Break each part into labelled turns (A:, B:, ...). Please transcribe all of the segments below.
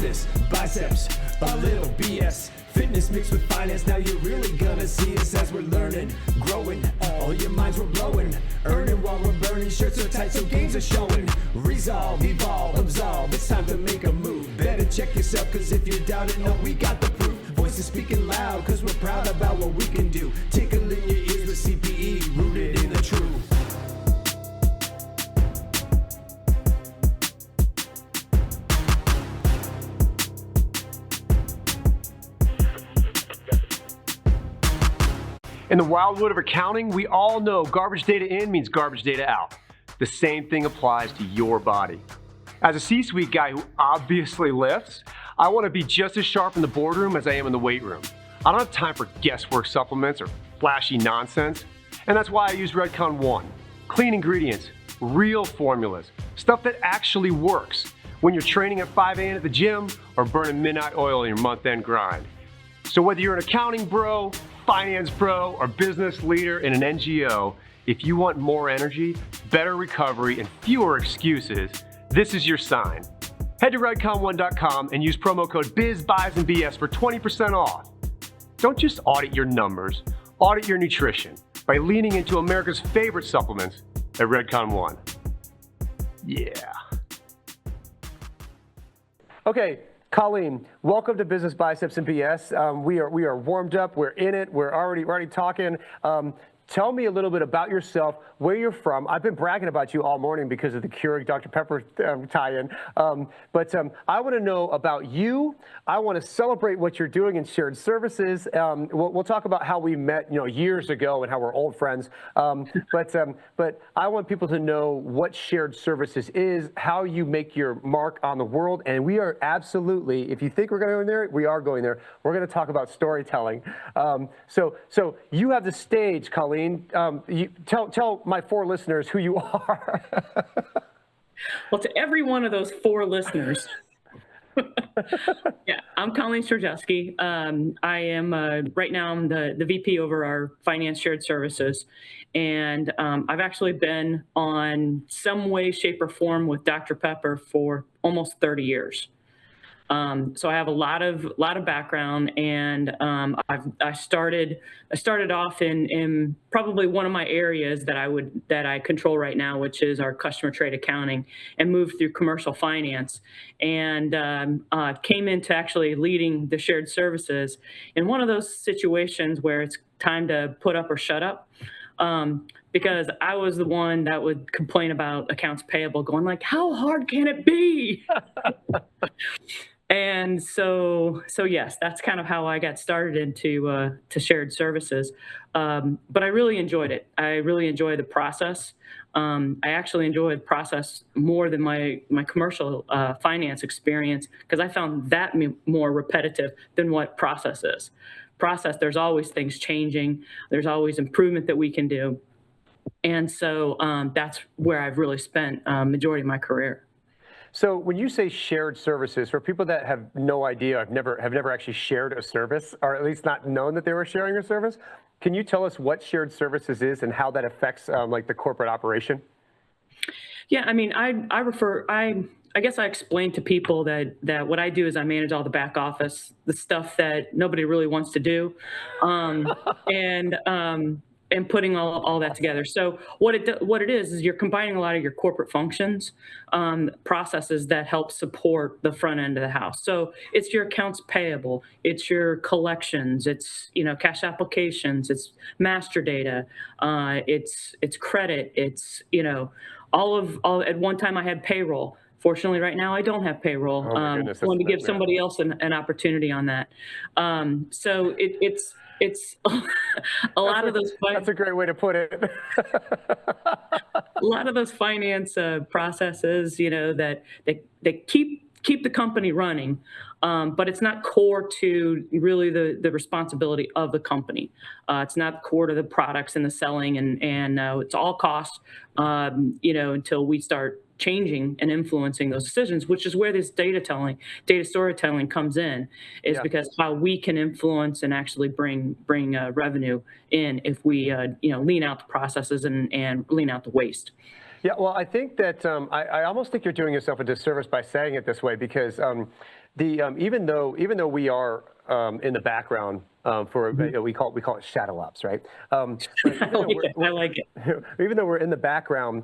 A: business, biceps, a little BS. Fitness mixed with finance, now you're really gonna see us as we're learning, growing. All your minds we're blowing, earning while we're burning. Shirts are tight, so games are showing. Resolve, evolve, absolve, it's time to make a move. Better check yourself, cause if you're doubting, no, we got the proof. Voices speaking loud, cause we're proud about what we can do. Tickling your ears with CPE, rooted in the truth.
B: In the wildwood of accounting, we all know garbage data in means garbage data out. The same thing applies to your body. As a C-suite guy who obviously lifts, I want to be just as sharp in the boardroom as I am in the weight room. I don't have time for guesswork supplements or flashy nonsense, and that's why I use Redcon One. Clean ingredients, real formulas, stuff that actually works when you're training at 5 a.m. at the gym or burning midnight oil in your month-end grind. So whether you're an accounting bro, finance bro, or business leader in an NGO, if you want more energy, better recovery, and fewer excuses, this is your sign. Head to redcon1.com and use promo code BIZBUYSANDBS for 20% off. Don't just audit your numbers, audit your nutrition by leaning into America's favorite supplements at Redcon One. Yeah. Okay. Colleen, welcome to Business Biceps and BS. We are warmed up. We're in it. We're already talking. Tell me a little bit about yourself, where you're from. I've been bragging about you all morning because of the Keurig Dr Pepper tie-in. But I want to know about you. I want to celebrate what you're doing in shared services. We'll talk about how we met, years ago and how we're old friends. But I want people to know what shared services is, how you make your mark on the world, and we are absolutely. If you think we're going there, we are going there. We're going to talk about storytelling. So you have the stage, Colleen. You tell my 4 listeners who you are.
C: Well, to every one of those 4 listeners, yeah, I'm Colleen Zdrojewski. I am right now I'm the VP over our finance shared services, and I've actually been on some way, shape, or form with Dr Pepper for almost 30 years. So I have a lot of background, and I started off in probably one of my areas that I control right now, which is our customer trade accounting, and moved through commercial finance, and came into actually leading the shared services in one of those situations where it's time to put up or shut up. Because I was the one that would complain about accounts payable, going like, how hard can it be? And so yes, that's kind of how I got started into to shared services. But I really enjoyed it. I really enjoyed the process. I actually enjoyed the process more than my commercial finance experience, because I found that more repetitive than what process is. Process, there's always things changing. There's always improvement that we can do. And so that's where I've really spent majority of my career.
B: So when you say shared services, for people that have no idea, have never actually shared a service, or at least not known that they were sharing a service, can you tell us what shared services is and how that affects like the corporate operation?
C: Yeah, I mean, I guess I explain to people that what I do is I manage all the back office, the stuff that nobody really wants to do, and putting all that together. So what it is you're combining a lot of your corporate functions, processes that help support the front end of the house. So it's your accounts payable, it's your collections, it's cash applications, it's master data, it's credit, it's all at one time I had payroll. Fortunately, right now I don't have payroll. I wanted to give somebody else an opportunity on that. So it's a lot of those.
B: That's a great way to put it.
C: A lot of those finance processes, that they keep the company running, but it's not core to really the responsibility of the company. It's not core to the products and the selling, and it's all cost, until we start changing and influencing those decisions, which is where this data storytelling comes in, is because how we can influence and actually bring revenue in if we lean out the processes and lean out the waste. Yeah,
B: well, I think that I almost think you're doing yourself a disservice by saying it this way, because even though we are in the background for we call it shadow ops, right?
C: I like it.
B: Even though we're in the background,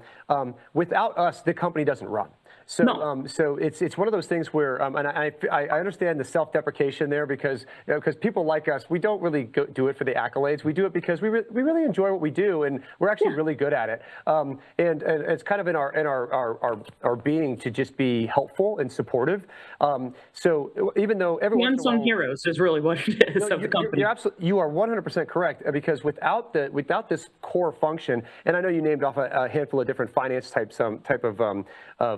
B: without us, the company doesn't run. So,
C: No.
B: so it's one of those things where, and I understand the self-deprecation there because people like us, we don't really do it for the accolades. We do it because we really enjoy what we do, and we're actually really good at it. And it's kind of in our being to just be helpful and supportive. So even though everyone,
C: unsung heroes is really what it is of the company.
B: You are 100% correct, because without this core function, and I know you named off a handful of different finance type of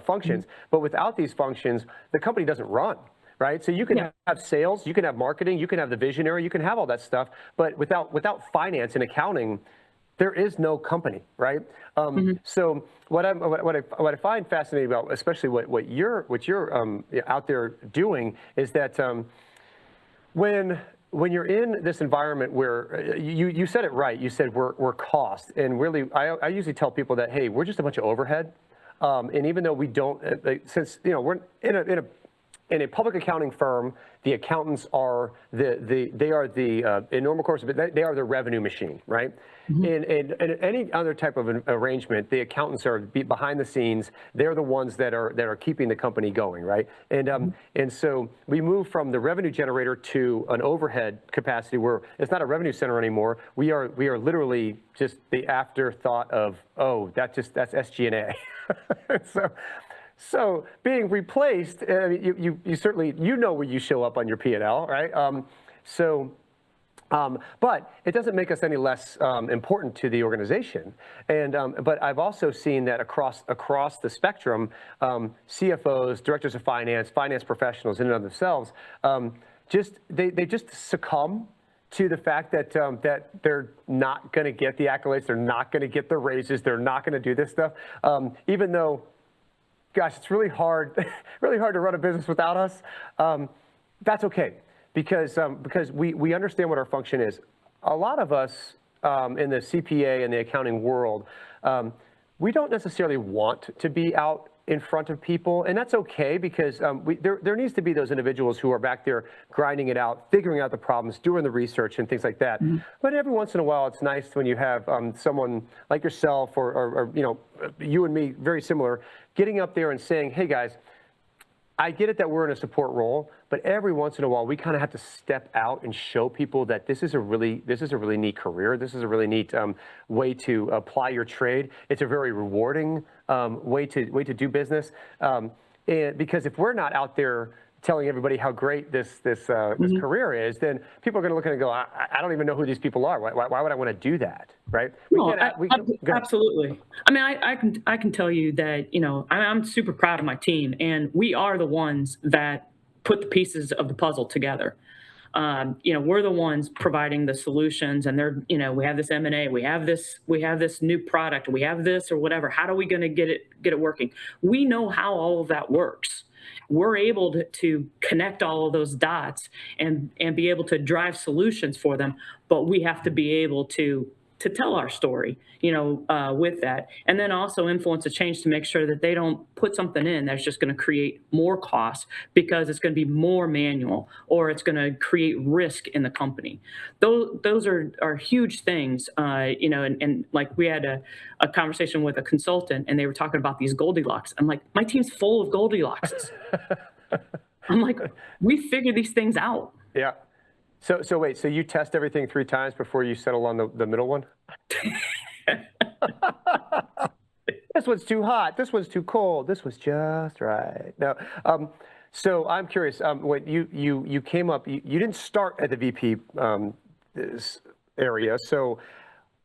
B: functions, but without these functions, the company doesn't run, right? So you can have sales, you can have marketing, you can have the visionary, you can have all that stuff, but without finance and accounting, there is no company, right? So what I find fascinating about, especially what you're out there doing, is that when you're in this environment where you said it right, you said we're cost, and really I usually tell people that, hey, we're just a bunch of overhead. And even though we don't, since we're in a public accounting firm, the accountants are in normal course, but they are the revenue machine, right? In any other type of an arrangement, the accountants are behind the scenes. They're the ones that are keeping the company going, right? And so we move from the revenue generator to an overhead capacity where it's not a revenue center anymore. We are literally just the afterthought of, oh, that's SG&A. So being replaced, you certainly know where you show up on your P&L, right? But it doesn't make us any less important to the organization. And but I've also seen that across the spectrum, CFOs, directors of finance professionals in and of themselves, they just succumb to the fact that they're not going to get the accolades, they're not going to get the raises, they're not going to do this stuff, even though, gosh, it's really hard to run a business without us. That's okay, because we understand what our function is. A lot of us in the CPA and the accounting world, we don't necessarily want to be out in front of people, and that's okay, because there needs to be those individuals who are back there grinding it out, figuring out the problems, doing the research and things like that. But every once in a while, it's nice when you have someone like yourself or you and me, very similar, getting up there and saying, hey guys, I get it that we're in a support role, but every once in a while we kind of have to step out and show people that this is a really neat career. This is a really neat way to apply your trade. It's a very rewarding way to do business. And because if we're not out there telling everybody how great this career is, then people are going to look at it and go, I don't even know who these people are. Why would I want to do that, right?
C: Absolutely. I mean, I can tell you that I'm super proud of my team, and we are the ones that put the pieces of the puzzle together. We're the ones providing the solutions, and we have this M&A, we have this new product, we have this or whatever. How are we going to get it working? We know how all of that works. We're able to connect all of those dots and be able to drive solutions for them, but we have to be able to tell our story, with that, and then also influence a change to make sure that they don't put something in that's just going to create more costs because it's going to be more manual, or it's going to create risk in the company. Those are huge things, and like we had a conversation with a consultant, and they were talking about these Goldilocks. I'm like, my team's full of Goldilockses. I'm like, we figure these things out.
B: Yeah. So wait, so you test everything 3 times before you settle on the middle one? This one's too hot. This one's too cold. This was just right. Now, so I'm curious. When you came up, you didn't start at the VP area. So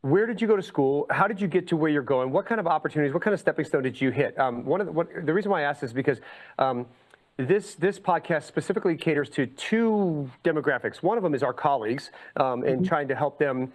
B: where did you go to school? How did you get to where you're going? What kind of opportunities? What kind of stepping stone did you hit? The reason why I asked is because this podcast specifically caters to 2 demographics. One of them is our colleagues, and trying to help them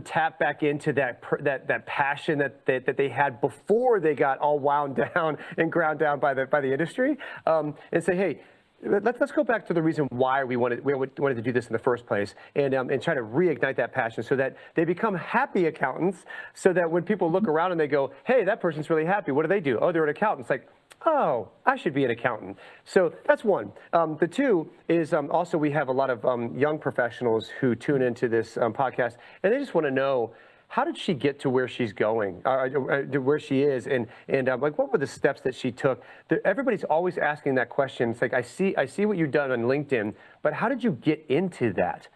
B: tap back into that passion that they had before they got all wound down and ground down by the industry, and say, hey, let's go back to the reason why we wanted to do this in the first place, and try to reignite that passion so that they become happy accountants, so that when people look around and they go, hey, that person's really happy, what do they do? Oh, they're an accountant. It's like, oh, I should be an accountant. So that's one. The two is also we have a lot of young professionals who tune into this podcast, and they just want to know, how did she get to where she's going, where she is, and like what were the steps that she took? Everybody's always asking that question. It's like, I see what you've done on LinkedIn, but how did you get into that?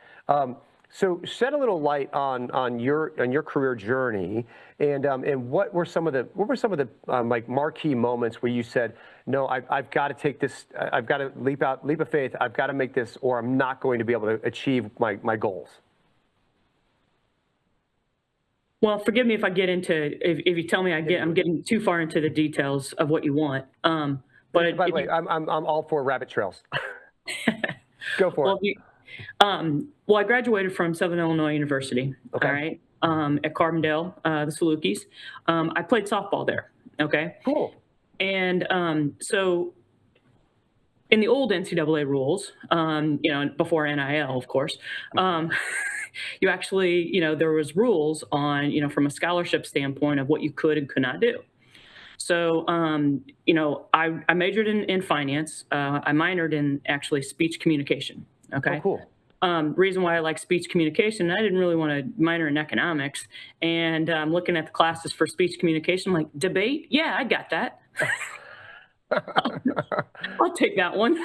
B: So shed a little light on your career journey, and what were some of the like marquee moments where you said, no, I've got to take this, I've got to leap of faith, I've got to make this, or I'm not going to be able to achieve my goals.
C: Well, forgive me if I get into, if you tell me I'm getting too far into the details of what you want. But
B: by the way, I'm all for rabbit trails. Go for it.
C: Well, I graduated from Southern Illinois University.
B: Okay.
C: All right. At Carbondale, the Salukis. I played softball there. Okay.
B: Cool.
C: And so in the old NCAA rules, before NIL, of course, you actually, there was rules on, from a scholarship standpoint of what you could and could not do. So, I majored in finance. I minored in actually speech communication. Okay.
B: Oh, cool.
C: Reason why I like speech communication, I didn't really want to minor in economics. And looking at the classes for speech communication, I'm like, debate? Yeah, I got that. I'll take that one.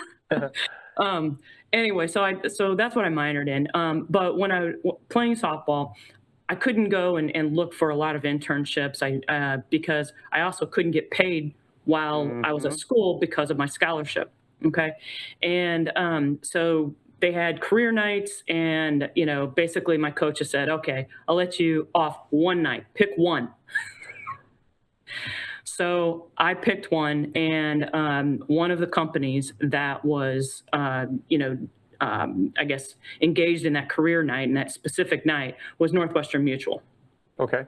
C: Anyway, so that's what I minored in. But when I was playing softball, I couldn't go and look for a lot of internships. Because I also couldn't get paid while I was at school because of my scholarship. Okay, and so they had career nights, and basically my coach has said, okay, I'll let you off one night. Pick one. So I picked one, and one of the companies that was, I guess, engaged in that career night and that specific night was Northwestern Mutual.
B: Okay.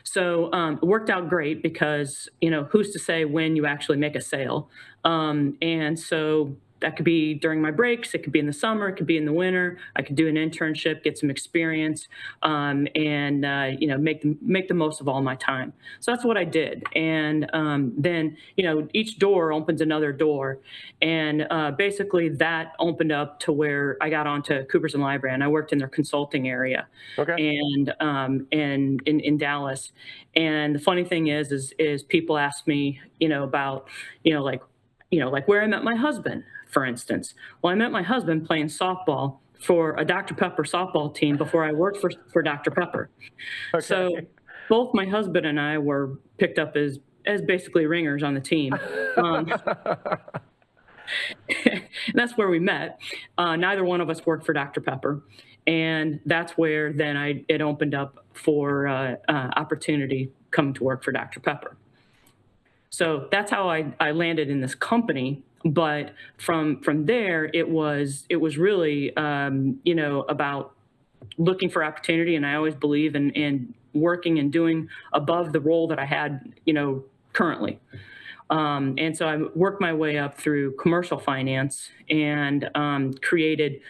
C: So it worked out great because, who's to say when you actually make a sale? And so that could be during my breaks. It could be in the summer. It could be in the winter. I could do an internship, get some experience, and make the most of all my time. So that's what I did. And then each door opens another door, and basically that opened up to where I got onto Coopers and Library, and I worked in their consulting area.
B: Okay.
C: And in Dallas. And the funny thing is people ask me, about like where I met my husband. For instance, well, I met my husband playing softball for a Dr. Pepper softball team before I worked for Dr. Pepper. Okay. So both my husband and I were picked up as basically ringers on the team. That's where we met. Neither one of us worked for Dr. Pepper. And that's where then it opened up for opportunity coming to work for Dr. Pepper. So that's how I landed in this company. But from there, it was really, about looking for opportunity. And I always believe in working and doing above the role that I had, currently. And so I worked my way up through commercial finance and created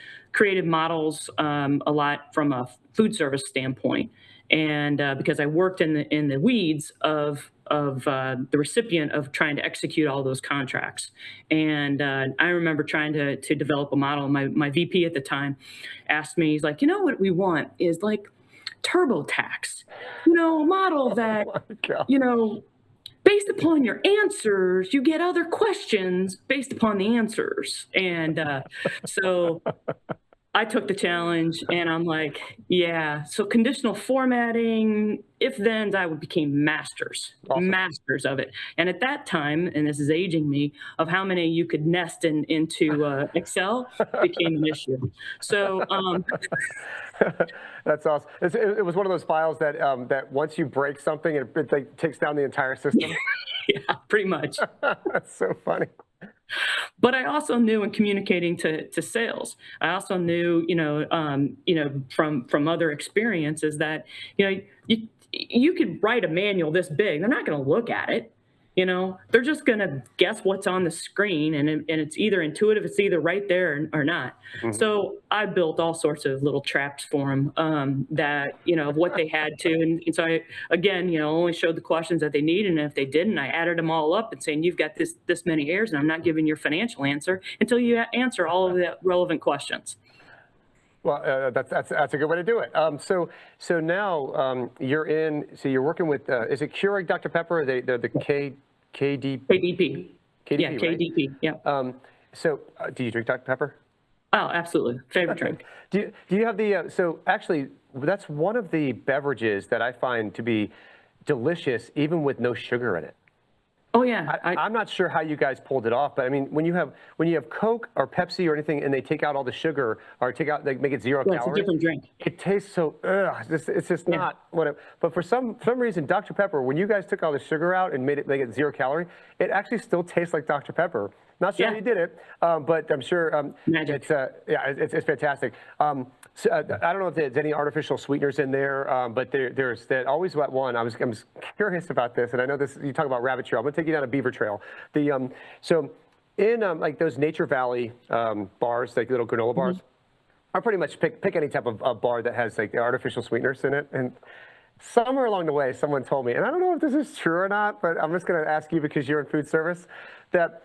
C: models a lot from a food service standpoint. And because I worked in the weeds of the recipient of trying to execute all those contracts. And I remember trying to develop a model. My VP at the time asked me, he's like, what we want is like TurboTax, a model that, based upon your answers, you get other questions based upon the answers. And so I took the challenge, and I'm like, yeah. So conditional formatting, if-thens, I became masters of it. And at that time, and this is aging me, of how many you could nest into Excel became an issue. So
B: that's awesome. It was one of those files that once you break something, it like takes down the entire system.
C: Yeah, pretty much.
B: That's so funny.
C: But I also knew in communicating to sales, I also knew, from other experiences that, you could write a manual this big. They're not going to look at it. they're just going to guess what's on the screen, and it's either intuitive, it's either right there or not. So I built all sorts of little traps for them, that, of what they had to. And so I, again, only showed the questions that they needed. And if they didn't, I added them all up and saying, you've got this many errors, and I'm not giving your financial answer until you answer all of the relevant questions.
B: Well, that's a good way to do it. So now you're working with, is it Keurig Dr Pepper? Or they're the KDP.
C: KDP. Yeah,
B: right?
C: KDP. Yeah.
B: So do you drink Dr Pepper?
C: Oh, absolutely. Favorite drink.
B: Do you have the, so actually, that's one of the beverages that I find to be delicious, even with no sugar in it.
C: Oh yeah.
B: I'm not sure how you guys pulled it off, but I mean, when you have Coke or Pepsi or anything, and they take out all the sugar or they make it 0 calories.
C: It's a different drink.
B: It tastes so, it's just not what it, but for some reason, Dr Pepper, when you guys took all the sugar out and make it 0 calorie, it actually still tastes like Dr Pepper. Not sure how you did it, but I'm sure
C: Magic.
B: It's fantastic. So, I don't know if there's any artificial sweeteners in there, but there's always one. I'm curious about this, and I know this. You talk about rabbit trail. I'm gonna take you down a beaver trail. So in like those Nature Valley bars, like little granola bars, I pretty much pick any type of bar that has like artificial sweeteners in it. And somewhere along the way, someone told me, and I don't know if this is true or not, but I'm just gonna ask you because you're in food service, that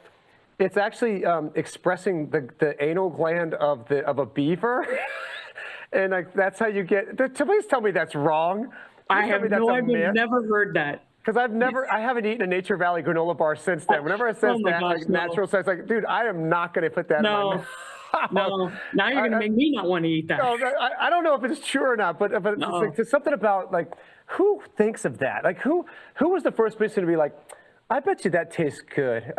B: it's actually expressing the anal gland of a beaver. And like that's how you get. Please tell me that's wrong.
C: I have never heard that.
B: Because I haven't eaten a Nature Valley granola bar since then. Whenever it says natural, so it's like, dude, I am not going to put that in my mouth.
C: No, now you're going to make me not want to eat that.
B: No, I don't know if it's true or not, but it's like, there's something about like, who thinks of that? Like who was the first person to be like, I bet you that tastes good.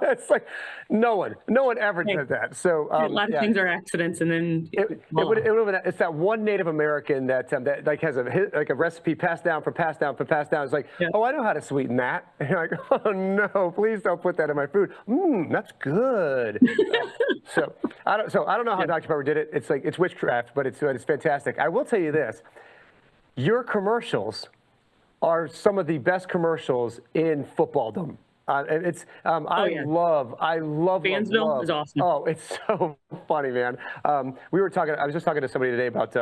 B: It's like no one ever did that. So
C: a lot of things are accidents, and then
B: it's that one Native American that like has a recipe passed down. It's like, oh, I know how to sweeten that. And you're like, oh no, please don't put that in my food. That's good. So I don't know how Dr Pepper did it. It's like it's witchcraft, but it's fantastic. I will tell you this: your commercials are some of the best commercials in footballdom. I love
C: Fansville is awesome.
B: Oh, it's so funny, man. I was just talking to somebody today about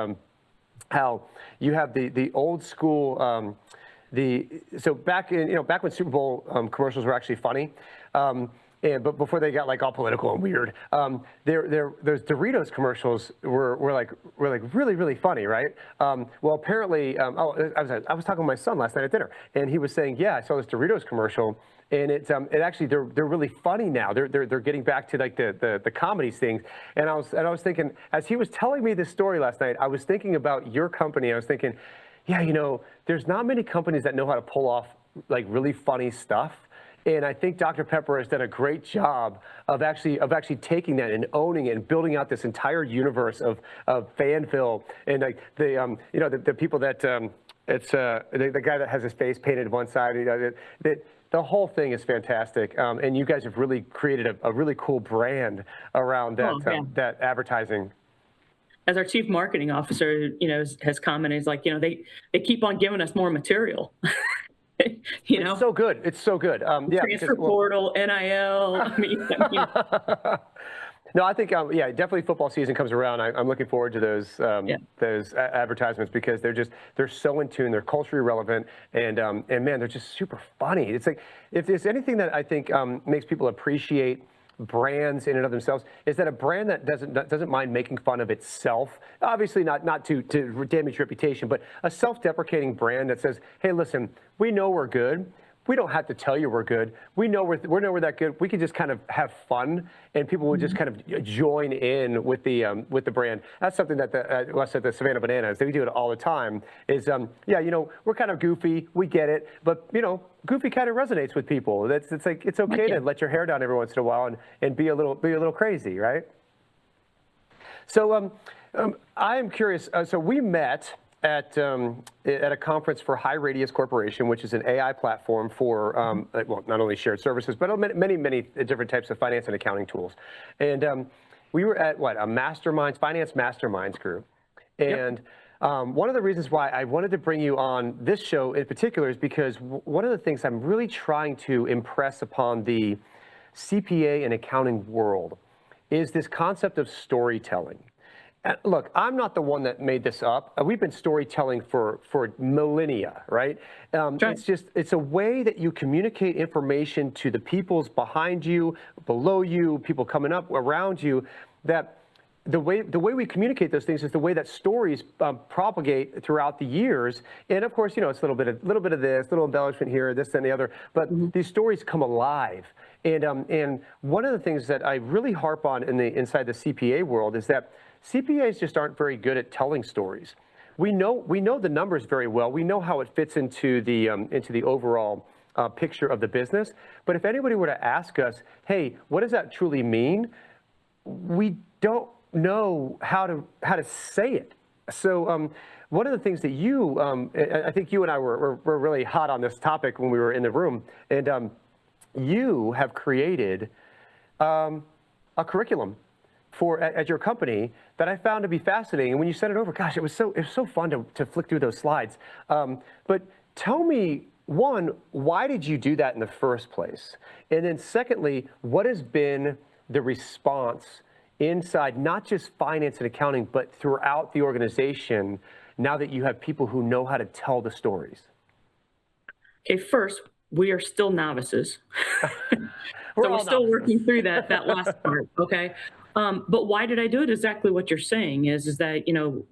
B: how you have the old school, so back when Super Bowl commercials were actually funny. But before they got like all political and weird, those Doritos commercials were like really funny, right? Well, apparently, I was talking with my son last night at dinner, and he was saying, yeah, I saw this Doritos commercial, and it actually they're really funny now. They're getting back to like the comedies things, and I was thinking, as he was telling me this story last night, I was thinking about your company. I was thinking, yeah, there's not many companies that know how to pull off like really funny stuff. And I think Dr Pepper has done a great job of actually taking that and owning it and building out this entire universe of Fanville and like the people that it's the guy that has his face painted one side. The whole thing is fantastic, and you guys have really created a really cool brand around that that advertising.
C: As our chief marketing officer, has commented, he's like, they keep on giving us more material.
B: It's so good. It's so good.
C: Transfer portal, NIL. I mean.
B: No, I think definitely football season comes around. I'm looking forward to those advertisements because they're so in tune. They're culturally relevant, and man, they're just super funny. It's like if there's anything that I think makes people appreciate brands in and of themselves, is that a brand that doesn't mind making fun of itself, obviously not to damage reputation, but a self-deprecating brand that says, hey, listen, we know we're good. We don't have to tell you we're good. We know we're that good. We can just kind of have fun, and people will just kind of join in with the brand. That's something that us at the Savannah Bananas, we do it all the time. Is we're kind of goofy. We get it, but goofy kind of resonates with people. It's okay to let your hair down every once in a while and be a little crazy, right? So I am curious. So we met at a conference for High Radius Corporation, which is an AI platform for not only shared services, but many different types of finance and accounting tools. And we were at a finance masterminds group, and One of the reasons why I wanted to bring you on this show in particular is because one of the things I'm really trying to impress upon the CPA and accounting world is this concept of storytelling. Look, I'm not the one that made this up. We've been storytelling for millennia, right?
C: Sure.
B: It's a way that you communicate information to the peoples behind you, below you, people coming up around you, that the way we communicate those things is the way that stories propagate throughout the years. And of course, it's a little bit of this, little embellishment here, this and the other, but these stories come alive. And one of the things that I really harp on inside the CPA world is that CPAs just aren't very good at telling stories. We know the numbers very well. We know how it fits into the overall picture of the business. But if anybody were to ask us, hey, what does that truly mean? We don't know how to say it. So one of the things that I think you and I were really hot on this topic when we were in the room, and you have created a curriculum at your company that I found to be fascinating. And when you sent it over, gosh, it was so fun to flick through those slides. But tell me, one, why did you do that in the first place? And then secondly, what has been the response inside, not just finance and accounting, but throughout the organization, now that you have people who know how to tell the stories?
C: Okay, first, we are still novices. We're still working through that last part, okay? But why did I do it? Exactly what you're saying is that,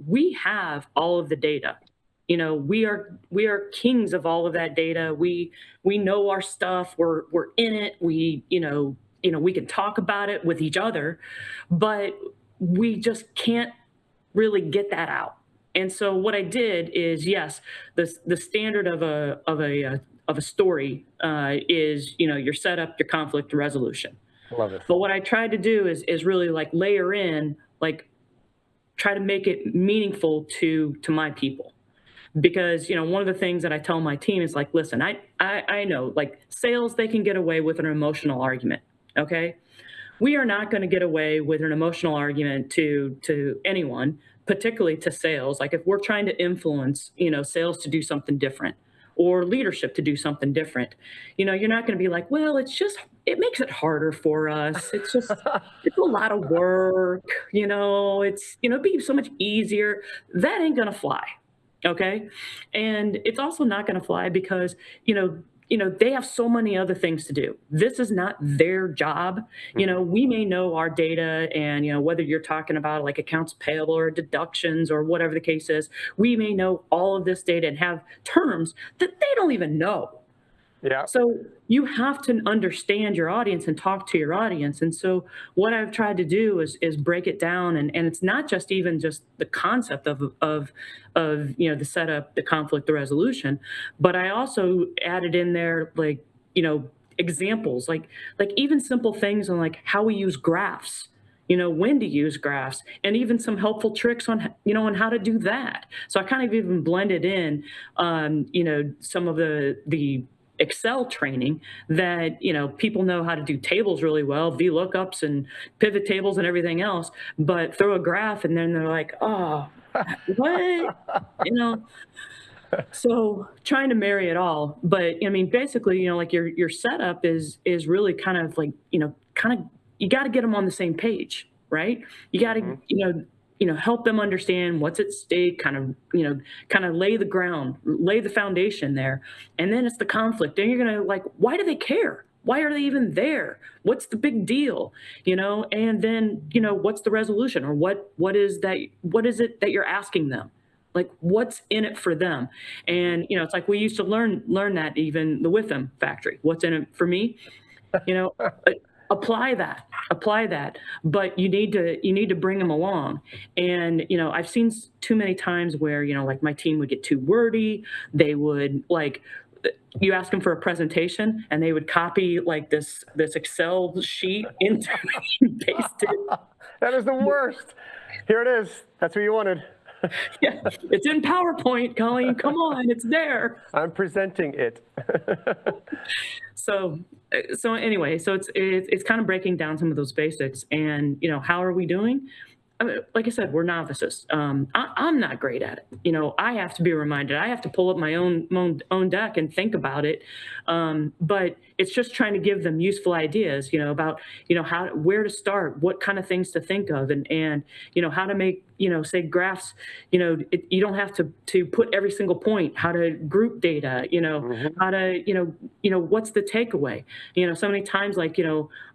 C: we have all of the data. We are kings of all of that data. We know our stuff. We're in it. We can talk about it with each other, but we just can't really get that out. And so what I did is, yes, the standard of a story is, your setup, your conflict resolution.
B: Love it.
C: But what I tried to do is really layer in, try to make it meaningful to my people. Because, one of the things that I tell my team is listen, I know sales, they can get away with an emotional argument. Okay. We are not going to get away with an emotional argument to anyone, particularly to sales. If we're trying to influence, sales to do something different or leadership to do something different, you're not going to be well, it makes it harder for us. It's a lot of work, it'd be so much easier. That ain't going to fly. Okay. And it's also not going to fly because, they have so many other things to do. This is not their job. We may know our data and, whether you're talking about accounts payable or deductions or whatever the case is, we may know all of this data and have terms that they don't even know.
B: Yeah.
C: So you have to understand your audience and talk to your audience. And so what I've tried to do is break it down. And it's not just the concept of the setup, the conflict, the resolution, but I also added in there, examples, like even simple things on how we use graphs, when to use graphs, and even some helpful tricks on how to do that. So I kind of even blended in, some of the Excel training that, people know how to do tables really well, VLOOKUPs and pivot tables and everything else, but throw a graph and then they're oh, what? So trying to marry it all. But basically, your setup is really kind of you got to get them on the same page, right? You got to, help them understand what's at stake, kind of lay the foundation there. And then it's the conflict. Then you're going to why do they care? Why are they even there? What's the big deal? And then, what's the resolution, or what is it that you're asking them? What's in it for them? And, it's we used to learn that even the With Them factory, what's in it for me, apply that, but you need to bring them along. And, I've seen too many times where, my team would get too wordy. They would you ask them for a presentation and they would copy this Excel sheet into and paste it.
B: That is the worst. Here it is. That's what you wanted.
C: Yeah, it's in PowerPoint, Colleen. Come on, it's there.
B: I'm presenting it.
C: So anyway, so it's kind of breaking down some of those basics. And how are we doing? like I said, we're novices. I'm not great at it. I have to be reminded. I have to pull up my own deck and think about it. But it's just trying to give them useful ideas, about where to start, what kind of things to think of, and how to make say graphs. You don't have to put every single point. How to group data. How to what's the takeaway. So many times, like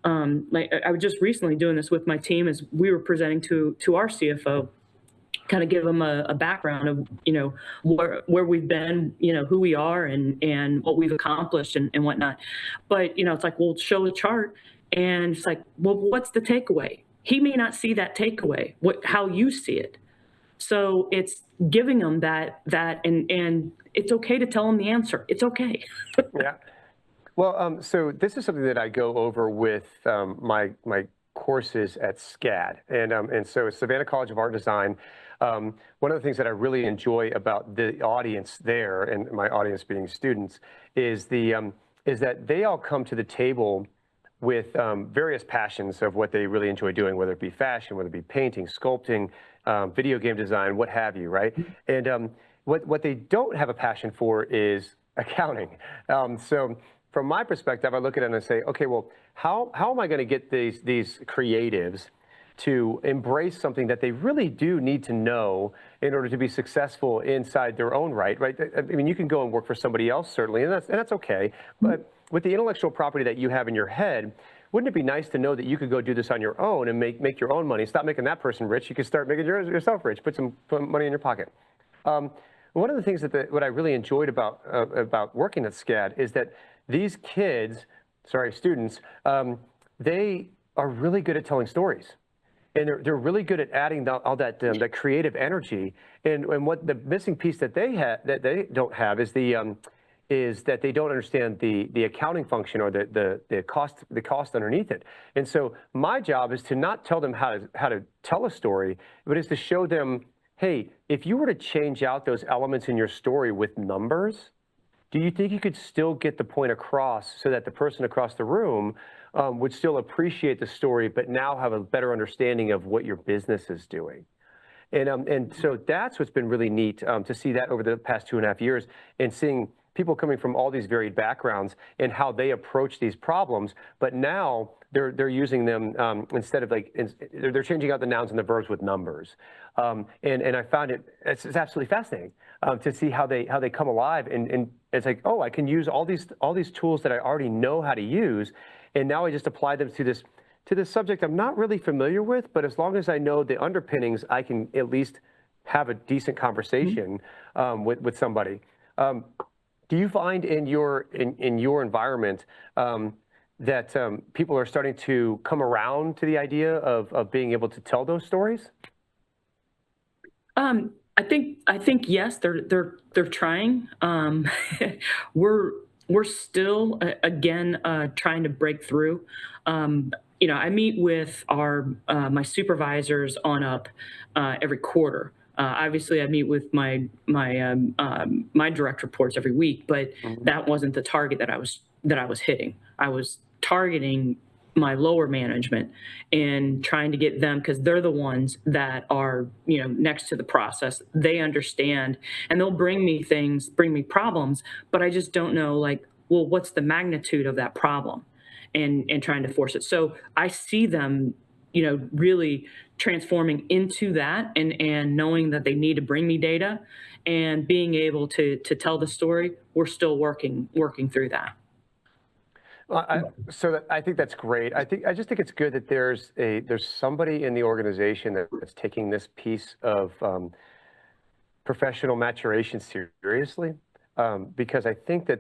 C: I was just recently doing this with my team as we were presenting to our CFO, kind of give them a background of where we've been, who we are, and what we've accomplished and whatnot. But it's like, we'll show a chart, and it's like, well, what's the takeaway? He may not see that takeaway, how you see it. So it's giving them that and it's okay to tell them the answer. It's okay.
B: Yeah. Well, so this is something that I go over with my courses at SCAD, and so it's Savannah College of Art and Design. One of the things that I really enjoy about the audience there, and my audience being students, is that they all come to the table with various passions of what they really enjoy doing, whether it be fashion, whether it be painting, sculpting, video game design, what have you, right? And what they don't have a passion for is accounting. So from my perspective, I look at it and I say, okay, well, how am I going to get these creatives to embrace something that they really do need to know in order to be successful inside their own right? I mean, you can go and work for somebody else, certainly, and that's okay. But with the intellectual property that you have in your head, wouldn't it be nice to know that you could go do this on your own and make your own money? Stop making that person rich. You could start making yourself rich. Put money in your pocket. One of the things what I really enjoyed about working at SCAD is that these kids, students, they are really good at telling stories, and they're really good at adding all that creative energy. And what the missing piece that they don't have is that they don't understand the accounting function or the cost underneath it. And so my job is to not tell them how to tell a story, but is to show them, hey, if you were to change out those elements in your story with numbers, do you think you could still get the point across so that the person across the room would still appreciate the story, but now have a better understanding of what your business is doing? And so that's what's been really neat to see that over the past 2.5 years, and seeing people coming from all these varied backgrounds and how they approach these problems. But now they're using them instead of they're changing out the nouns and the verbs with numbers. And I found it's absolutely fascinating to see how they come alive, and it's like, oh, I can use all these tools that I already know how to use, and now I just apply them to this subject I'm not really familiar with, but as long as I know the underpinnings, I can at least have a decent conversation with somebody. Do you find in your environment that people are starting to come around to the idea of being able to tell those stories?
C: I think yes, they're trying. We're still again trying to break through. I meet with my supervisors on up every quarter. Obviously, I meet with my direct reports every week, but that wasn't the target that I was hitting. I was targeting my lower management and trying to get them, because they're the ones that are next to the process. They understand, and they'll bring me problems, but I just don't know, like, well, what's the magnitude of that problem, and trying to force it. So I see them really transforming into that, and knowing that they need to bring me data and being able to tell the story. We're still working through that.
B: So I think that's great. I just think it's good that there's somebody in the organization that's taking this piece of professional maturation seriously, because I think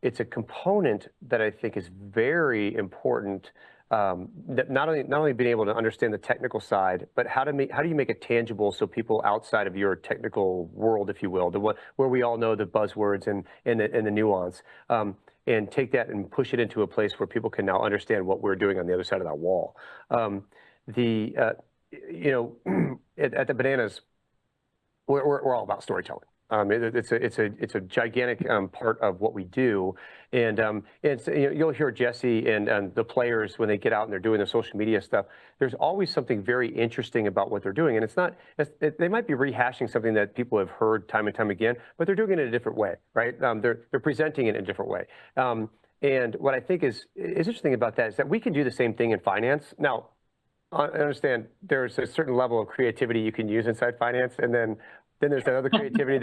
B: it's a component that I think is very important. That not only being able to understand the technical side, but how do you make it tangible so people outside of your technical world, if you will, where we all know the buzzwords and the nuance, and take that and push it into a place where people can now understand what we're doing on the other side of that wall. At the Bananas, we're all about storytelling. It's a gigantic part of what we do, and so, you'll hear Jesse and the players when they get out and they're doing the social media stuff. There's always something very interesting about what they're doing, and it's not. They might be rehashing something that people have heard time and time again, but they're doing it in a different way, right? They're presenting it in a different way. And what I think is interesting about that is that we can do the same thing in finance. Now, I understand there's a certain level of creativity you can use inside finance, and then there's that other creativity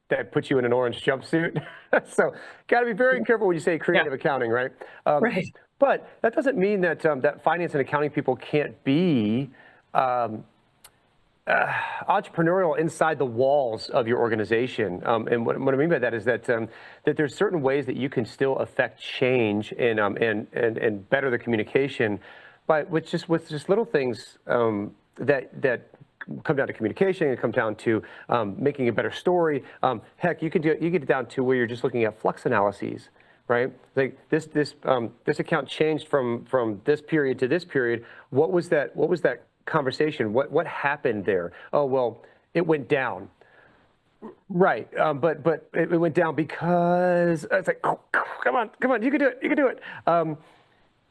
B: that puts you in an orange jumpsuit. So got to be very careful when you say creative accounting, right?
C: Right.
B: But that doesn't mean that that finance and accounting people can't be entrepreneurial inside the walls of your organization. And what I mean by that is that that there's certain ways that you can still affect change and better the communication, but with just little things that come down to communication and come down to making a better story. Heck, you get it down to where you're just looking at flux analyses, right? Like this account changed from this period to this period. What was that conversation? What happened there? Oh, well, it went down. Right, but it went down because it's like, oh, come on, you can do it.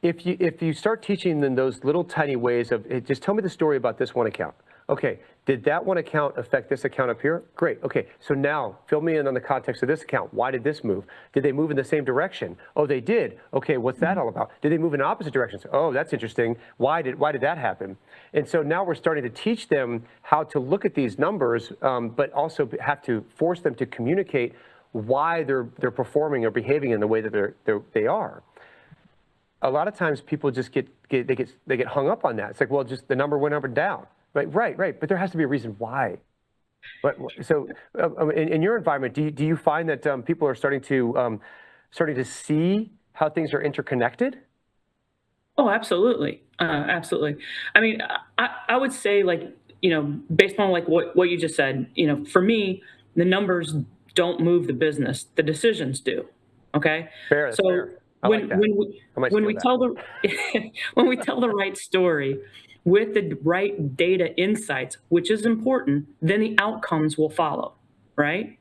B: If you start teaching them those little tiny ways of, just tell me the story about this one account. Okay, did that one account affect this account up here? Great, okay, so now fill me in on the context of this account. Why did this move? Did they move in the same direction? Oh, they did. Okay, what's that all about? Did they move in opposite directions? Oh, that's interesting. Why did that happen? And so now we're starting to teach them how to look at these numbers, but also have to force them to communicate why they're performing or behaving in the way that they are. A lot of times people just get hung up on that. It's like, well, just the number went up and down. Right. But there has to be a reason why. But so, in your environment, do you find that people are starting to see how things are interconnected?
C: Oh, absolutely. Absolutely. I mean, I would say, like, based on like what you just said, for me, the numbers don't move the business. The decisions do. Okay.
B: Fair. That's fair.
C: When we tell the right story with the right data insights, which is important, then the outcomes will follow, right?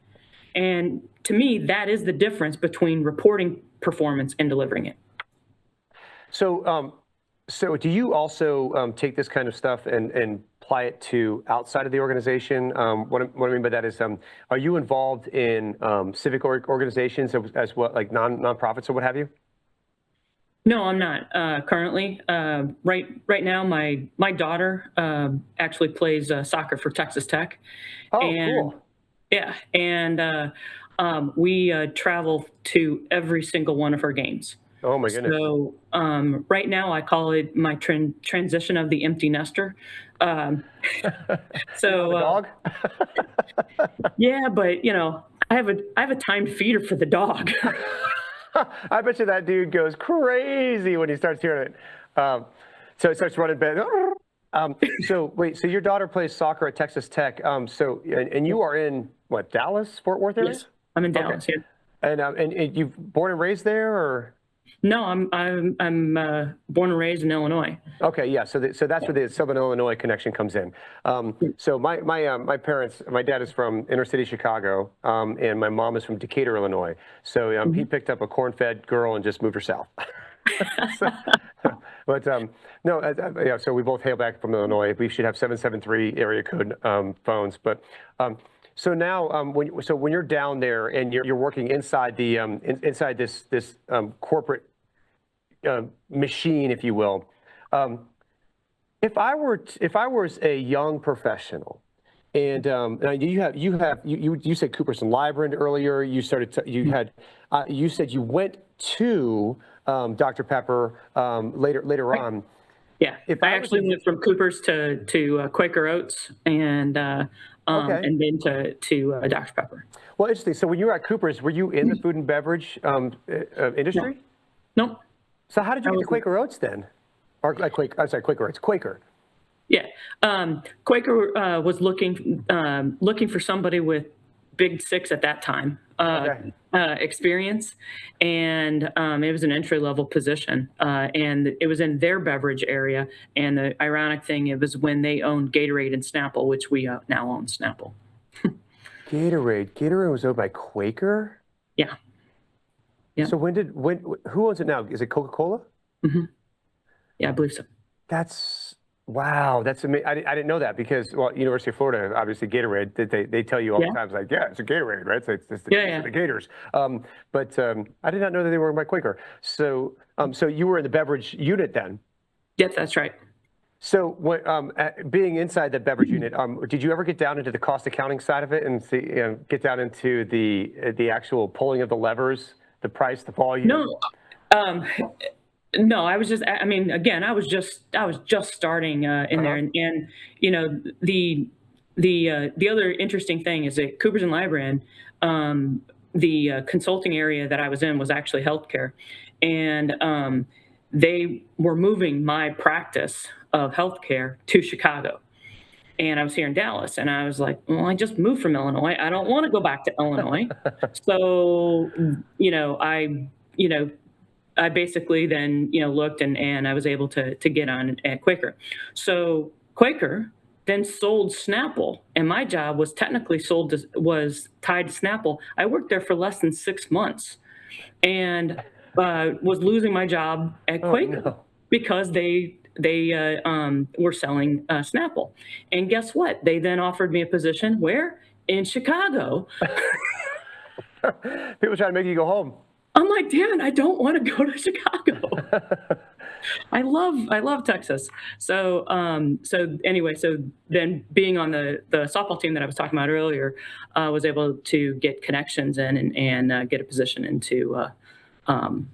C: And to me, that is the difference between reporting performance and delivering it.
B: So do you also take this kind of stuff and apply it to outside of the organization? What I mean by that is, are you involved in civic organizations as well, like nonprofits or what have you?
C: No, I'm not currently. Right now, my daughter actually plays soccer for Texas Tech.
B: Oh,
C: and,
B: cool.
C: Yeah, and we travel to every single one of her games.
B: Oh my goodness.
C: So right now, I call it my transition of the empty nester. So
B: dog.
C: Yeah, but I have a timed feeder for the dog.
B: I bet you that dude goes crazy when he starts hearing it. So it starts running bed. So wait, so your daughter plays soccer at Texas Tech. So and you are in what, Dallas, Fort Worth area?
C: Yes, I'm in Dallas.
B: Okay.
C: Yeah.
B: And you've born and raised there, or?
C: No, I'm born and raised in Illinois.
B: Okay, yeah. So that's where the Southern Illinois connection comes in. So my parents, my dad is from inner city Chicago, and my mom is from Decatur, Illinois. So he picked up a corn-fed girl and just moved her south. But no, yeah. So we both hail back from Illinois. We should have 773 area code phones, but. So now, when you're down there and you're working inside the inside this corporate machine, if you will, if I was a young professional, and you said Cooperson Lybrand earlier. You said you went to Dr Pepper later on.
C: Yeah, I actually went from Cooper's to Quaker Oats and. And then to Dr Pepper.
B: Well, interesting. So when you were at Cooper's, were you in the food and beverage industry?
C: No.
B: So how did you get to Quaker Oats then? Or Quaker Oats, Quaker.
C: Yeah, Quaker was looking for somebody with Big Six at that time experience, and it was an entry-level position, and it was in their beverage area. And the ironic thing, it was when they owned Gatorade and Snapple, which we now own Snapple.
B: Gatorade was owned by Quaker?
C: Yeah. Yeah.
B: So who owns it now? Is it Coca-Cola?
C: Mm-hmm. Yeah, I believe so.
B: Wow, that's amazing. I didn't know that because, well, University of Florida, obviously Gatorade, they tell you all the time, it's like, yeah, it's a Gatorade, right? It's the Gators. But I did not know that they were owned by Quaker. So you were in the beverage unit then?
C: Yep, that's right.
B: So being inside the beverage unit, did you ever get down into the cost accounting side of it and get down into the actual pulling of the levers, the price, the volume?
C: No. No, I was just, I mean, again, I was just starting in there. And the other interesting thing is that Coopers and Lybrand, the consulting area that I was in was actually healthcare. And they were moving my practice of healthcare to Chicago. And I was here in Dallas, and I was like, well, I just moved from Illinois. I don't want to go back to Illinois. So, I basically then, looked and I was able to get on at Quaker. So Quaker then sold Snapple, and my job was technically was tied to Snapple. I worked there for less than 6 months, and was losing my job at Quaker because they were selling Snapple. And guess what? They then offered me a position where? In Chicago.
B: People trying to make you go home.
C: I'm like, Dan, I don't want to go to Chicago. I love Texas. So anyway, so then being on the softball team that I was talking about earlier, was able to get connections in and get a position into Dr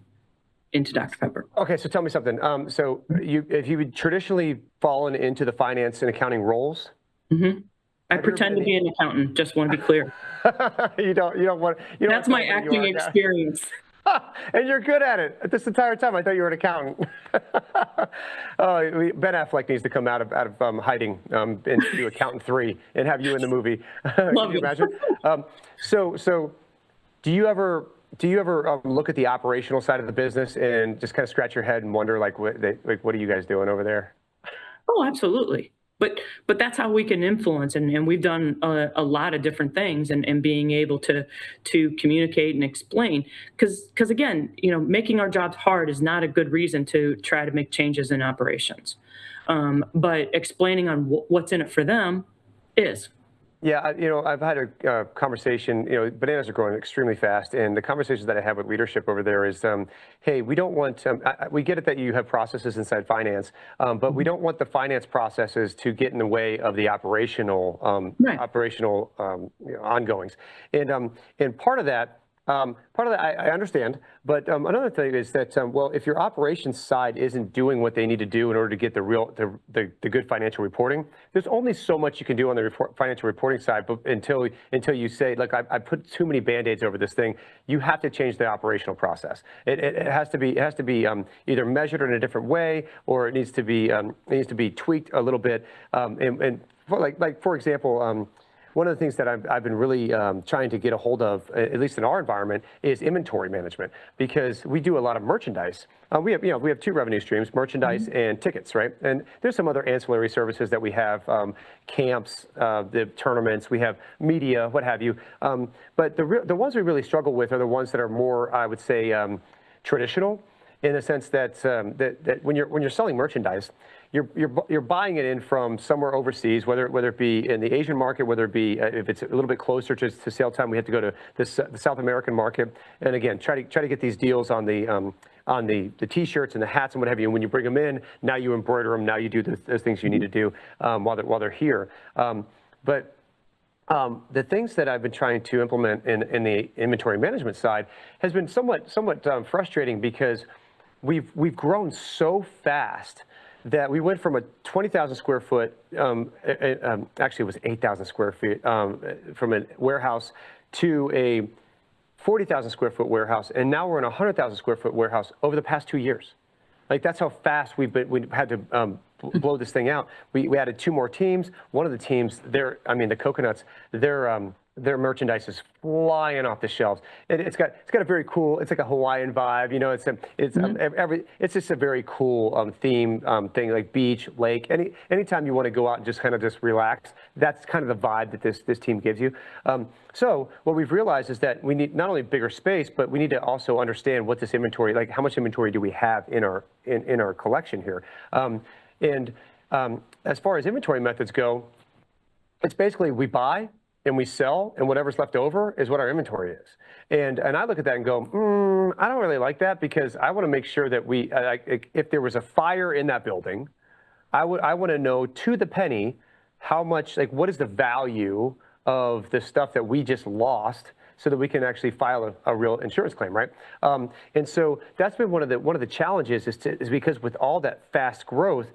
C: Pepper.
B: Okay, so tell me something. So if you would traditionally fallen into the finance and accounting roles.
C: Mm-hmm. I pretend to be an accountant. Just want to be clear.
B: You don't want.
C: That's my acting experience.
B: And you're good at it. This entire time, I thought you were an accountant. Ben Affleck needs to come out of hiding and do Accountant 3 and have you in the movie.
C: Love
B: Can you imagine? So do you ever look at the operational side of the business and just kind of scratch your head and wonder what are you guys doing over there?
C: Oh, absolutely. But that's how we can influence, and we've done a lot of different things, and being able to communicate and explain, because again, making our jobs hard is not a good reason to try to make changes in operations, but explaining on what's in it for them is.
B: Yeah, I've had a conversation. Bananas are growing extremely fast, and the conversations that I have with leadership over there is, hey, we don't want. We get it that you have processes inside finance, but we don't want the finance processes to get in the way of the operational ongoings. And part of that. I understand, but another thing is that if your operations side isn't doing what they need to do in order to get the good financial reporting, there's only so much you can do on the financial reporting side. But until you say, look, I put too many band-aids over this thing, you have to change the operational process. It has to be either measured in a different way, or it needs to be tweaked a little bit. For example. One of the things that I've been really trying to get a hold of, at least in our environment, is inventory management, because we do a lot of merchandise. We have two revenue streams: merchandise and tickets, right? And there's some other ancillary services that we have, camps, the tournaments, we have media, what have you. But the ones we really struggle with are the ones that are more, I would say, traditional, in the sense that that when you're selling merchandise, you're buying it in from somewhere overseas, whether it be in the Asian market, whether it be if it's a little bit closer to sale time, we have to go to the South American market, and again try to get these deals on the T-shirts and the hats and what have you. And when you bring them in, now you embroider them, now you do those things you need to do while they're here. But the things that I've been trying to implement in the inventory management side has been somewhat frustrating, because we've grown so fast that we went from a 20,000 square foot, actually it was 8,000 square feet, from a warehouse to a 40,000 square foot warehouse, and now we're in a 100,000 square foot warehouse over the past 2 years. Like, that's how fast we've had to blow this thing out. We added 2 more teams. One of the teams, the Coconuts, they're their merchandise is flying off the shelves. It's got a very cool, it's like a Hawaiian vibe, you know, it's just a very cool theme thing, like beach, lake. Anytime you want to go out and just kind of just relax, that's kind of the vibe that this team gives you. So what we've realized is that we need not only bigger space, but we need to also understand what this inventory, like how much inventory do we have in our collection here. As far as inventory methods go, it's basically we buy and we sell, and whatever's left over is what our inventory is. And I look at that and go, I don't really like that, because I want to make sure that if there was a fire in that building, I want to know to the penny how much, like what is the value of the stuff that we just lost, so that we can actually file a real insurance claim, right? And so that's been one of the challenges is because with all that fast growth,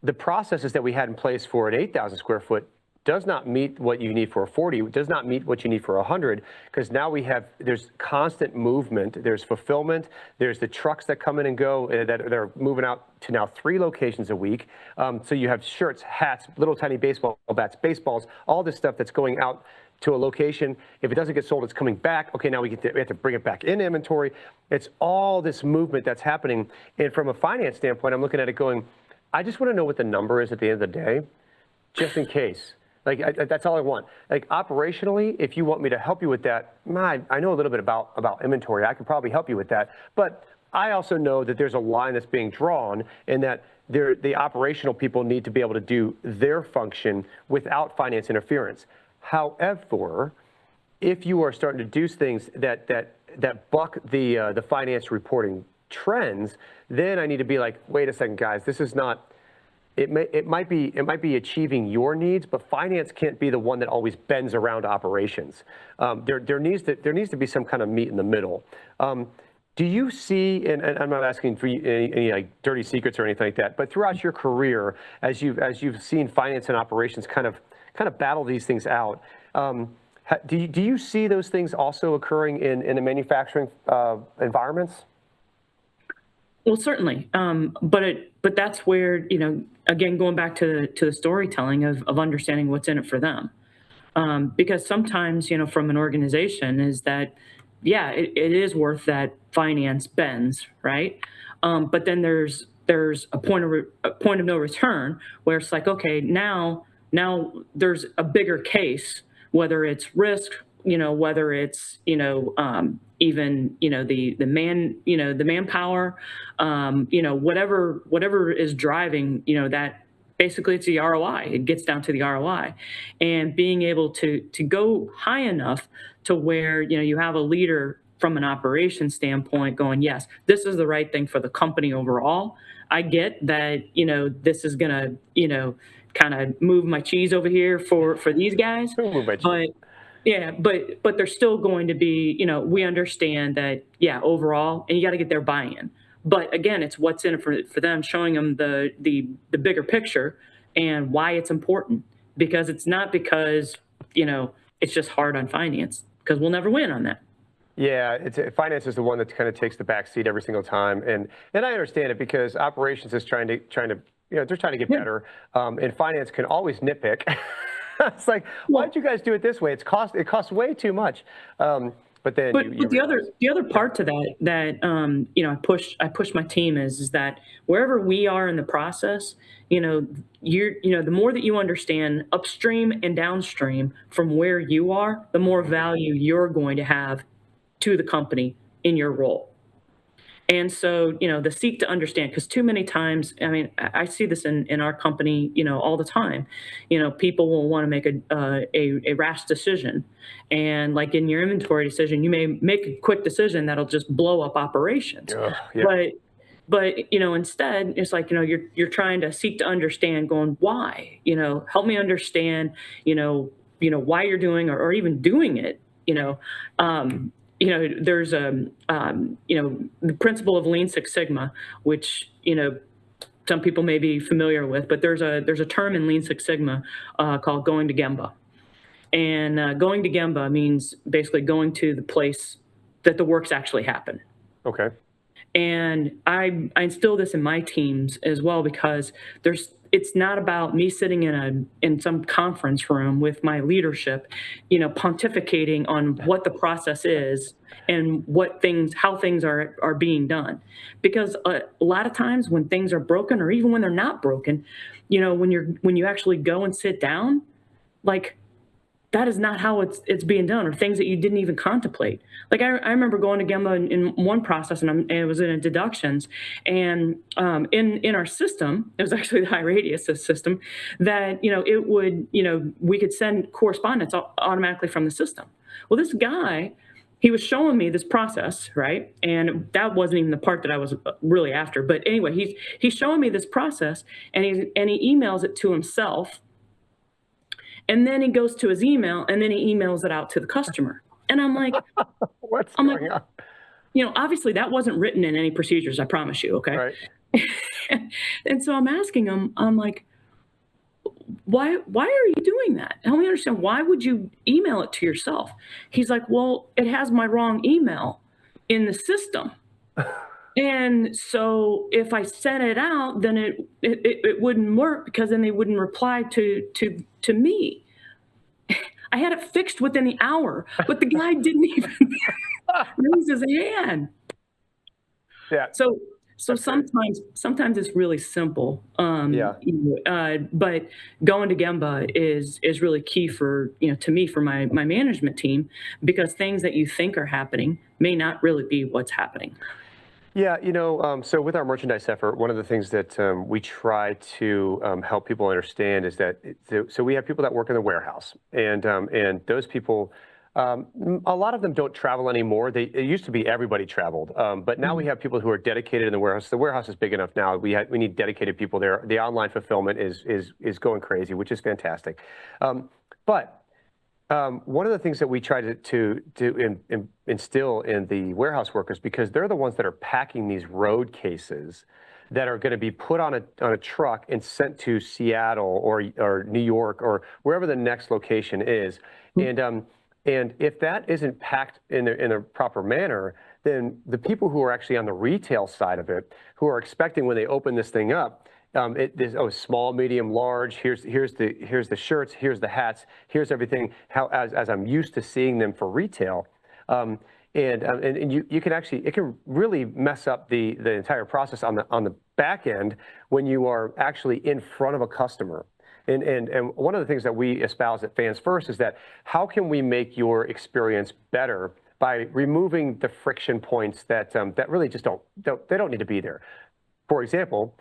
B: the processes that we had in place for an 8,000 square foot does not meet what you need for a 40, does not meet what you need for 100, because now there's constant movement, there's fulfillment, there's the trucks that come in and go that are moving out to now 3 locations a week. So you have shirts, hats, little tiny baseball bats, baseballs, all this stuff that's going out to a location. If it doesn't get sold, it's coming back. Okay, now we have to bring it back in inventory. It's all this movement that's happening. And from a finance standpoint, I'm looking at it going, I just want to know what the number is at the end of the day, just in case. Like, that's all I want. Like, operationally, if you want me to help you with that, I know a little bit about inventory. I could probably help you with that. But I also know that there's a line that's being drawn, and that the operational people need to be able to do their function without finance interference. However, if you are starting to do things that buck the finance reporting trends, then I need to be like, wait a second, guys, this is not. It might be achieving your needs, but finance can't be the one that always bends around operations. There needs to be some kind of meat in the middle. Do you see, and I'm not asking for any like dirty secrets or anything like that, but throughout your career, as you've seen finance and operations kind of battle these things out, do you see those things also occurring in the manufacturing environments?
C: Well, certainly, but that's where, you know, again, going back to the storytelling of understanding what's in it for them, because sometimes, you know, from an organization is that, yeah, it is worth that finance bends, right? But then there's a point of no return where it's like, okay, now there's a bigger case, whether it's risk, you know, whether it's, you know, even, you know, the manpower, you know, whatever is driving, you know, that basically it's the ROI. It gets down to the ROI, and being able to go high enough to where, you know, you have a leader from an operations standpoint going, yes, this is the right thing for the company overall. I get that, you know, this is gonna, you know, kind of move my cheese over here for these guys, but yeah, but there's still going to be, you know, we understand that, yeah, overall, and you got to get their buy-in. But again, it's what's in it for them, showing them the bigger picture and why it's important. Because it's not because, you know, it's just hard on finance, because we'll never win on that.
B: Yeah, finance is the one that kind of takes the back seat every single time, and I understand it, because operations is trying to you know, they're trying to get better, and finance can always nitpick. It's like, why'd you guys do it this way? It costs way too much. But the other part to that you know, I push my team is that wherever we are in the process, you know, the more that you understand upstream and downstream from where you are, the more value you're going to have to the company in your role. And so, you know, the seek to understand, because too many times, I mean, I see this in our company, you know, all the time. You know, people will want to make a rash decision, and like in your inventory decision, you may make a quick decision that'll just blow up operations. Yeah. But you know, instead, it's like, you know, you're trying to seek to understand, going, why? You know, help me understand, you know why you're doing or even doing it. You know. You know, there's you know, the principle of Lean Six Sigma, which, you know, some people may be familiar with, but there's a term in Lean Six Sigma called going to Gemba. And going to Gemba means basically going to the place that the works actually happen. Okay.
C: And I instill this in my teams as well, because there's it's not about me sitting in some conference room with my leadership, pontificating on what the process is and how things are being done. Because a lot of times when things are broken, or even when they're not broken, when you actually go and sit down, like, that is not how it's being done, or things that you didn't even contemplate. Like I remember going to Gemma in one process, and it was in a deductions, and in our system, it was actually the high radius system, that it would we could send correspondence automatically from the system. Well, this guy, he was showing me this process, right? And that wasn't even the part that I was really after. But anyway, he's showing me this process, and he emails it to himself. And then he goes to his email, and then he emails it out to the customer. And I'm like,
B: what's going on?
C: Obviously that wasn't written in any procedures, I promise you, okay?
B: Right.
C: And so I'm asking him, I'm like, why are you doing that? Help me understand. Why would you email it to yourself? He's like, well, it has my wrong email in the system. And so if I sent it out, then it wouldn't work, because then they wouldn't reply to me. I had it fixed within the hour, but the guy didn't even raise his hand.
B: Yeah.
C: So sometimes it's really simple. But going to Gemba is really key for, to me, for my management team, because things that you think are happening may not really be what's happening.
B: Yeah, so with our merchandise effort, one of the things that we try to help people understand is that, so we have people that work in the warehouse, and those people, a lot of them don't travel anymore. It used to be everybody traveled, but now we have people who are dedicated in the warehouse. The warehouse is big enough now. We need dedicated people there. The online fulfillment is going crazy, which is fantastic. But one of the things that we try to instill in the warehouse workers, because they're the ones that are packing these road cases that are going to be put on a truck and sent to Seattle or New York or wherever the next location is, and if that isn't packed in a proper manner, then the people who are actually on the retail side of it, who are expecting when they open this thing up, small, medium, large. Here's the shirts. Here's the hats. Here's everything. As I'm used to seeing them for retail, and you can actually, it can really mess up the entire process on the back end when you are actually in front of a customer. And one of the things that we espouse at Fans First is that how can we make your experience better by removing the friction points that really just don't need to be there. For example,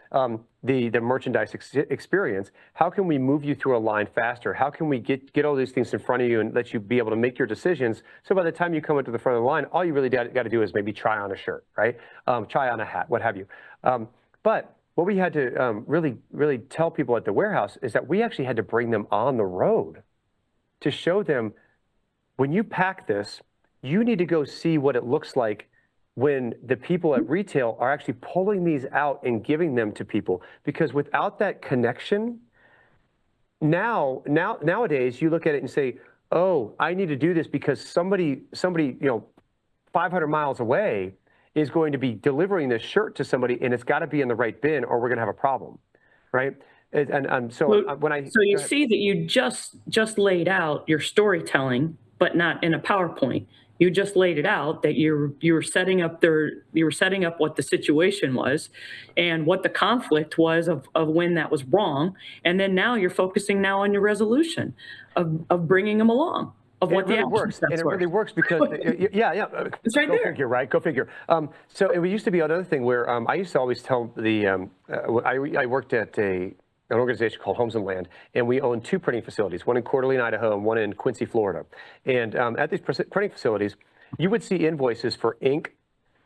B: the merchandise experience, how can we move you through a line faster? How can we get all these things in front of you and let you be able to make your decisions? So by the time you come into the front of the line, all you really got to do is maybe try on a shirt, right? Try on a hat, what have you. But what we had to really tell people at the warehouse is that we actually had to bring them on the road to show them, when you pack this, you need to go see what it looks like when the people at retail are actually pulling these out and giving them to people. Because without that connection, nowadays you look at it and say, oh, I need to do this because somebody 500 miles away is going to be delivering this shirt to somebody, and it's got to be in the right bin or we're going to have a problem, right? So you
C: see that you just laid out your storytelling, but not in a PowerPoint. You just laid it out that you were setting up what the situation was and what the conflict was of when that was wrong, and then now you're focusing now on your resolution of bringing them along. Of what the action steps were.
B: And it really works because yeah,
C: it's right
B: there.
C: Go
B: figure, right? Go figure. So it used to be another thing where I used to always tell I worked at an organization called Homes and Land, and we own 2 printing facilities, one in Coeur d'Alene, Idaho, and one in Quincy, Florida. And at these printing facilities, you would see invoices for ink,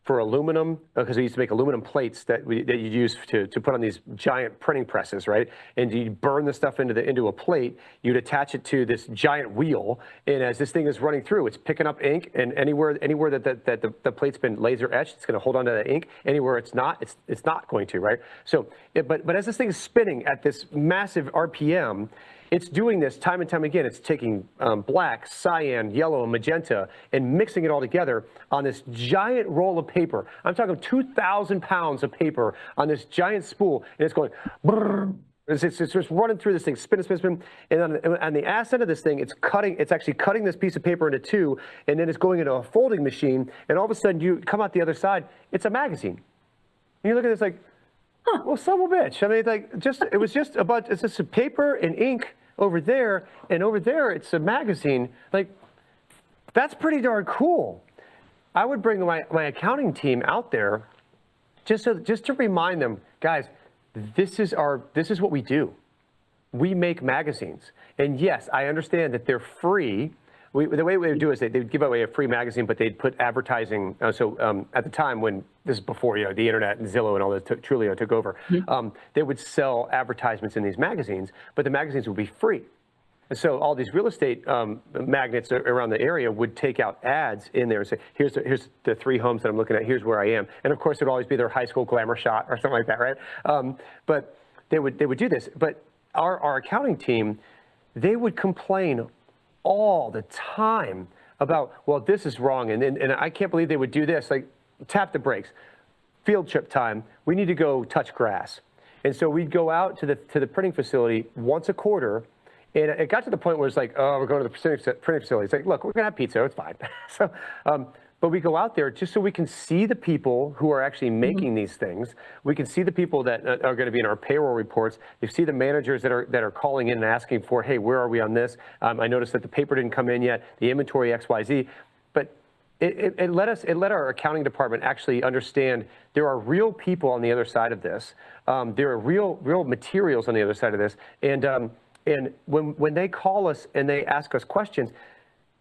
B: for aluminum, because we used to make aluminum plates that you use to put on these giant printing presses, right? And you burn the stuff into a plate, you'd attach it to this giant wheel, and as this thing is running through, it's picking up ink, and anywhere that the plate's been laser etched, it's going to hold onto that ink. Anywhere it's not going to, right? So, but as this thing is spinning at this massive RPM, it's doing this time and time again. It's taking black, cyan, yellow, and magenta and mixing it all together on this giant roll of paper. I'm talking 2,000 pounds of paper on this giant spool, and it's going brrr, It's just running through this thing, spin, and on the ass end of this thing, it's actually cutting this piece of paper into two, and then it's going into a folding machine, and all of a sudden you come out the other side, it's a magazine. And you look at this like, huh, well, son of a bitch. I mean, it's just a paper and ink over there, and over there it's a magazine. Like, that's pretty darn cool. I would bring my accounting team out there just to remind them, guys, this is what we do. We make magazines. And yes, I understand that they're free. The way we would do is they'd give away a free magazine, but they'd put advertising. At the time when this is before the internet and Zillow and all this Trulio took over, they would sell advertisements in these magazines, but the magazines would be free. And so all these real estate magnates around the area would take out ads in there and say, here's the 3 homes that I'm looking at, here's where I am. And of course, it would always be their high school glamour shot or something like that, right? But they would do this. But our accounting team, they would complain all the time about, well, this is wrong. And I can't believe they would do this. Like, tap the brakes. Field trip time, we need to go touch grass. And so we'd go out to the printing facility once a quarter. And it got to the point where it's like, oh, we're going to the printing facility. It's like, look, we're going to have pizza. It's fine. But we go out there just so we can see the people who are actually making these things. We can see the people that are going to be in our payroll reports. You see the managers that are calling in and asking for, hey, where are we on this? I noticed that the paper didn't come in yet, the inventory XYZ. But it let our accounting department actually understand there are real people on the other side of this. There are real materials on the other side of this. And when they call us and they ask us questions,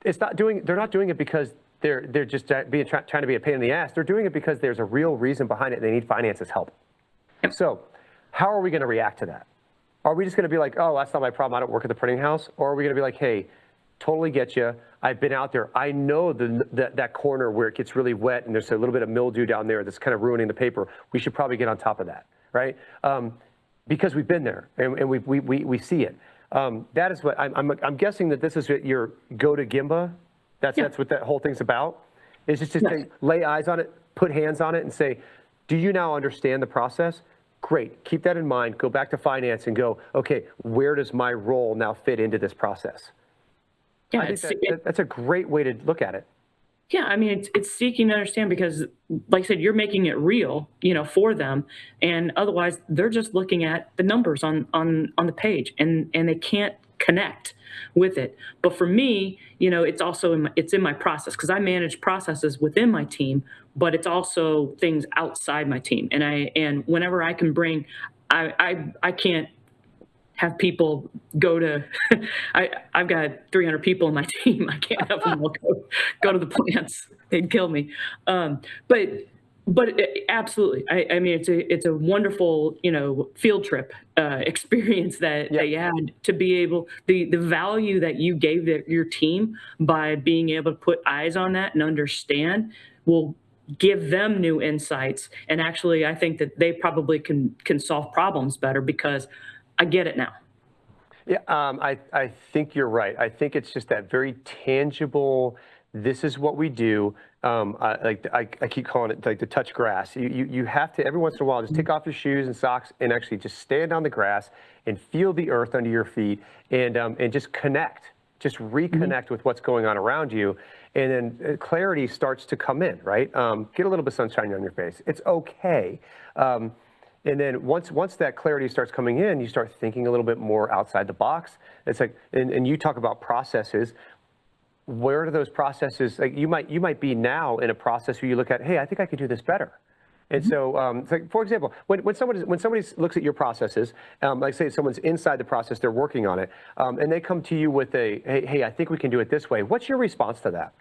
B: they're not doing it because they're just trying to be a pain in the ass. They're doing it because there's a real reason behind it and they need finances help. Yep. So how are we going to react to that? Are we just going to be like, oh, that's not my problem, I don't work at the printing house? Or are we going to be like, hey, totally get you. I've been out there. I know that corner where it gets really wet and there's a little bit of mildew down there that's kind of ruining the paper. We should probably get on top of that, right? Because we've been there and we see it. That is what I'm guessing that this is your go-to Gimba. That's what that whole thing's about. Is just to lay eyes on it, put hands on it, and say, do you now understand the process? Great. Keep that in mind. Go back to finance and go, okay, where does my role now fit into this process? Yeah, I think that's a great way to look at it.
C: Yeah, I mean, it's seeking to understand because, like I said, you're making it real, for them, and otherwise they're just looking at the numbers on the page, and they can't connect with it. But for me, it's also it's in my process because I manage processes within my team, but it's also things outside my team, and whenever I can bring, I can't have people go to, I've got 300 people in my team. I can't have them all go to the plants. They'd kill me. But absolutely. I mean, it's a wonderful, field trip experience that they had to be able, the value that you gave your team by being able to put eyes on that and understand will give them new insights. And actually, I think that they probably can solve problems better because I get it now.
B: Yeah, I think you're right. I think it's just that very tangible, this is what we do. I keep calling it like the touch grass. You have to, every once in a while, just take off your shoes and socks and actually just stand on the grass and feel the earth under your feet and just connect, just reconnect with what's going on around you. And then clarity starts to come in, right? Get a little bit of sunshine on your face. It's okay. And then once that clarity starts coming in, you start thinking a little bit more outside the box. It's like, and you talk about processes. Where do those processes, like you might be now in a process where you look at, hey, I think I could do this better. And so, it's like, for example, when somebody looks at your processes, like say someone's inside the process, they're working on it, and they come to you with a, hey, I think we can do it this way. What's your response to that?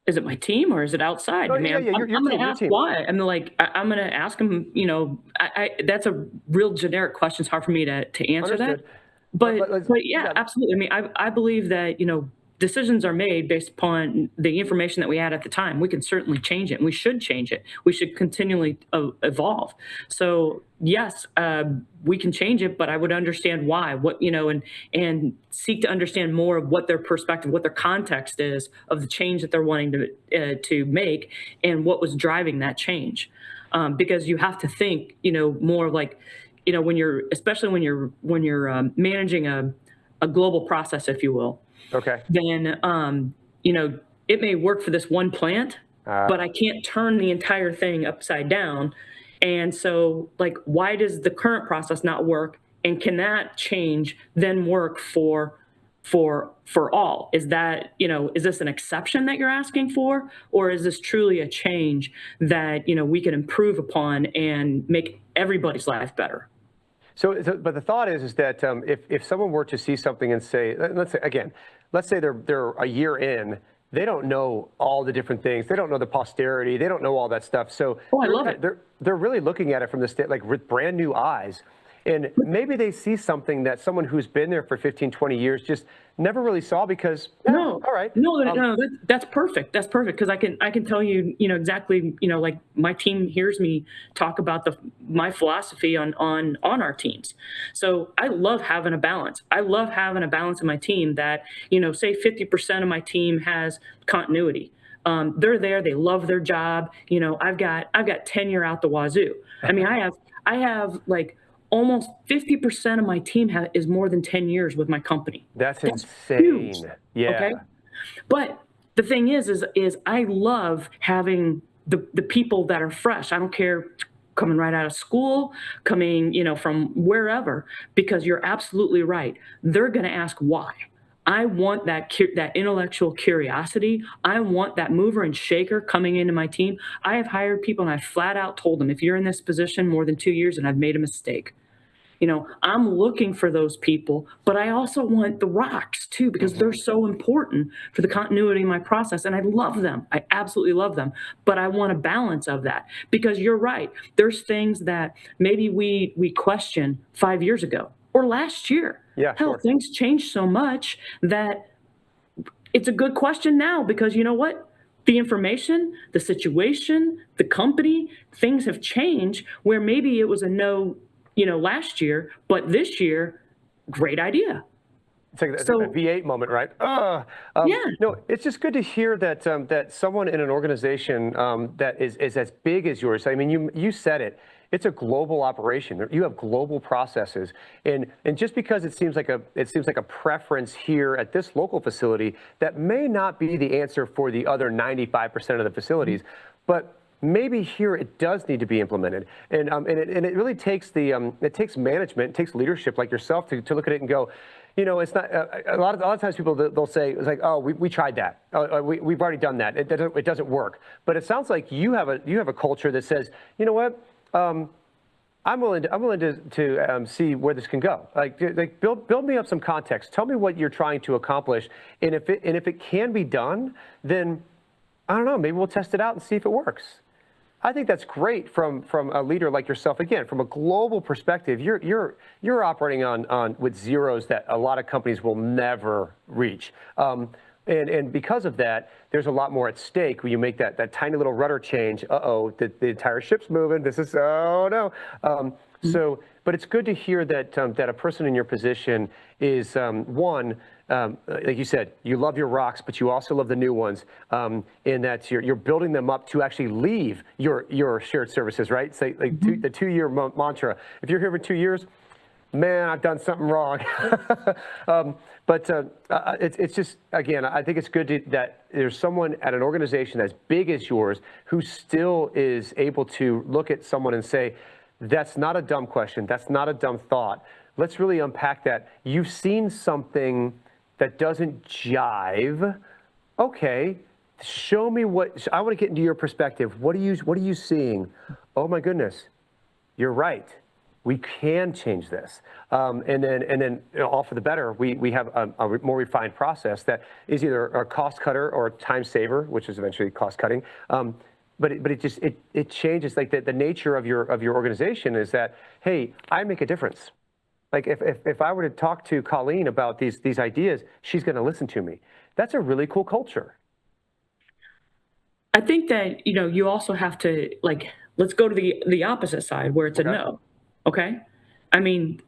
C: Is it my team or is it outside?
B: Oh,
C: I mean, I'm going to ask why. I'm like, I'm going to ask them, that's a real generic question. It's hard for me to answer that. But yeah, absolutely. I mean, I believe that, decisions are made based upon the information that we had at the time. We can certainly change it and we should change it. We should continually evolve. So yes, we can change it, but I would understand why, and seek to understand more of what their perspective, what their context is of the change that they're wanting to make and what was driving that change. because you have to think, more like, especially when you're managing a global process, if you will.
B: Okay.
C: Then, it may work for this one plant, but I can't turn the entire thing upside down. And so, like, why does the current process not work? And can that change then work for all? Is that, is this an exception that you're asking for, or is this truly a change that, we can improve upon and make everybody's life better?
B: But the thought is that if someone were to see something and say, let's say they're a year in, they don't know all the different things. They don't know the posterity. They don't know all that stuff. So
C: I love it.
B: They're really looking at it from like with brand new eyes. And maybe they see something that someone who's been there for 15, 20 years just never really saw because,
C: no,
B: all right.
C: No, that's perfect. That's perfect. Because I can tell you, exactly, like my team hears me talk about my philosophy on our teams. So I love having a balance. I love having a balance in my team that, say 50% of my team has continuity. They're there. They love their job. I've got tenure out the wazoo. I mean, I have like, almost 50% of my team is more than 10 years with my company.
B: That's insane.
C: Huge.
B: Yeah.
C: Okay. But the thing is I love having the people that are fresh. I don't care, coming right out of school, coming, from wherever, because you're absolutely right. They're going to ask why. I want that intellectual curiosity. I want that mover and shaker coming into my team. I have hired people and I flat out told them, if you're in this position more than 2 years and I've made a mistake, I'm looking for those people, but I also want the rocks too, because they're so important for the continuity of my process. And I love them. I absolutely love them. But I want a balance of that, because you're right. There's things that maybe we questioned 5 years ago or last year.
B: Yeah,
C: hell,
B: sure.
C: Things changed so much that it's a good question now, because you know what? The information, the situation, the company, things have changed where maybe it was a no, last year, but this year, great idea.
B: It's like a V8 moment, right? Yeah. No, it's just good to hear that that someone in an organization that is as big as yours. I mean, you said it. It's a global operation. You have global processes, and just because it seems like a preference here at this local facility, that may not be the answer for the other 95% of the facilities, but maybe here it does need to be implemented, and it really takes it takes management, it takes leadership like yourself to look at it and go, it's not a lot of times people, they'll say it's like, oh, we tried that, we've already done that, it doesn't work. But it sounds like you have a culture that says, you know what, I'm willing to see where this can go. Like build me up some context. Tell me what you're trying to accomplish, and if it can be done, then I don't know, maybe we'll test it out and see if it works. I think that's great from a leader like yourself. Again, from a global perspective, you're operating on with zeros that a lot of companies will never reach. And because of that, there's a lot more at stake when you make that tiny little rudder change. The entire ship's moving. This is, oh no. But it's good to hear that a person in your position is one. Like you said, you love your rocks, but you also love the new ones, in that you're building them up to actually leave your shared services, right? It's like the 2-year mantra. If you're here for 2 years, man, I've done something wrong. But it's just, again, I think it's good that there's someone at an organization as big as yours who still is able to look at someone and say, that's not a dumb question. That's not a dumb thought. Let's really unpack that. You've seen something that doesn't jive. Okay, show me what, I want to get into your perspective. What are you seeing? Oh my goodness, you're right. We can change this, and then all for the better. We have a more refined process that is either a cost cutter or a time saver, which is eventually cost cutting. But it changes, like the nature of your organization is that, hey, I make a difference. Like if I were to talk to Colleen about these ideas, she's going to listen to me. That's a really cool culture.
C: I think that you also have to, like, let's go to the opposite side where it's a no. Okay. I mean,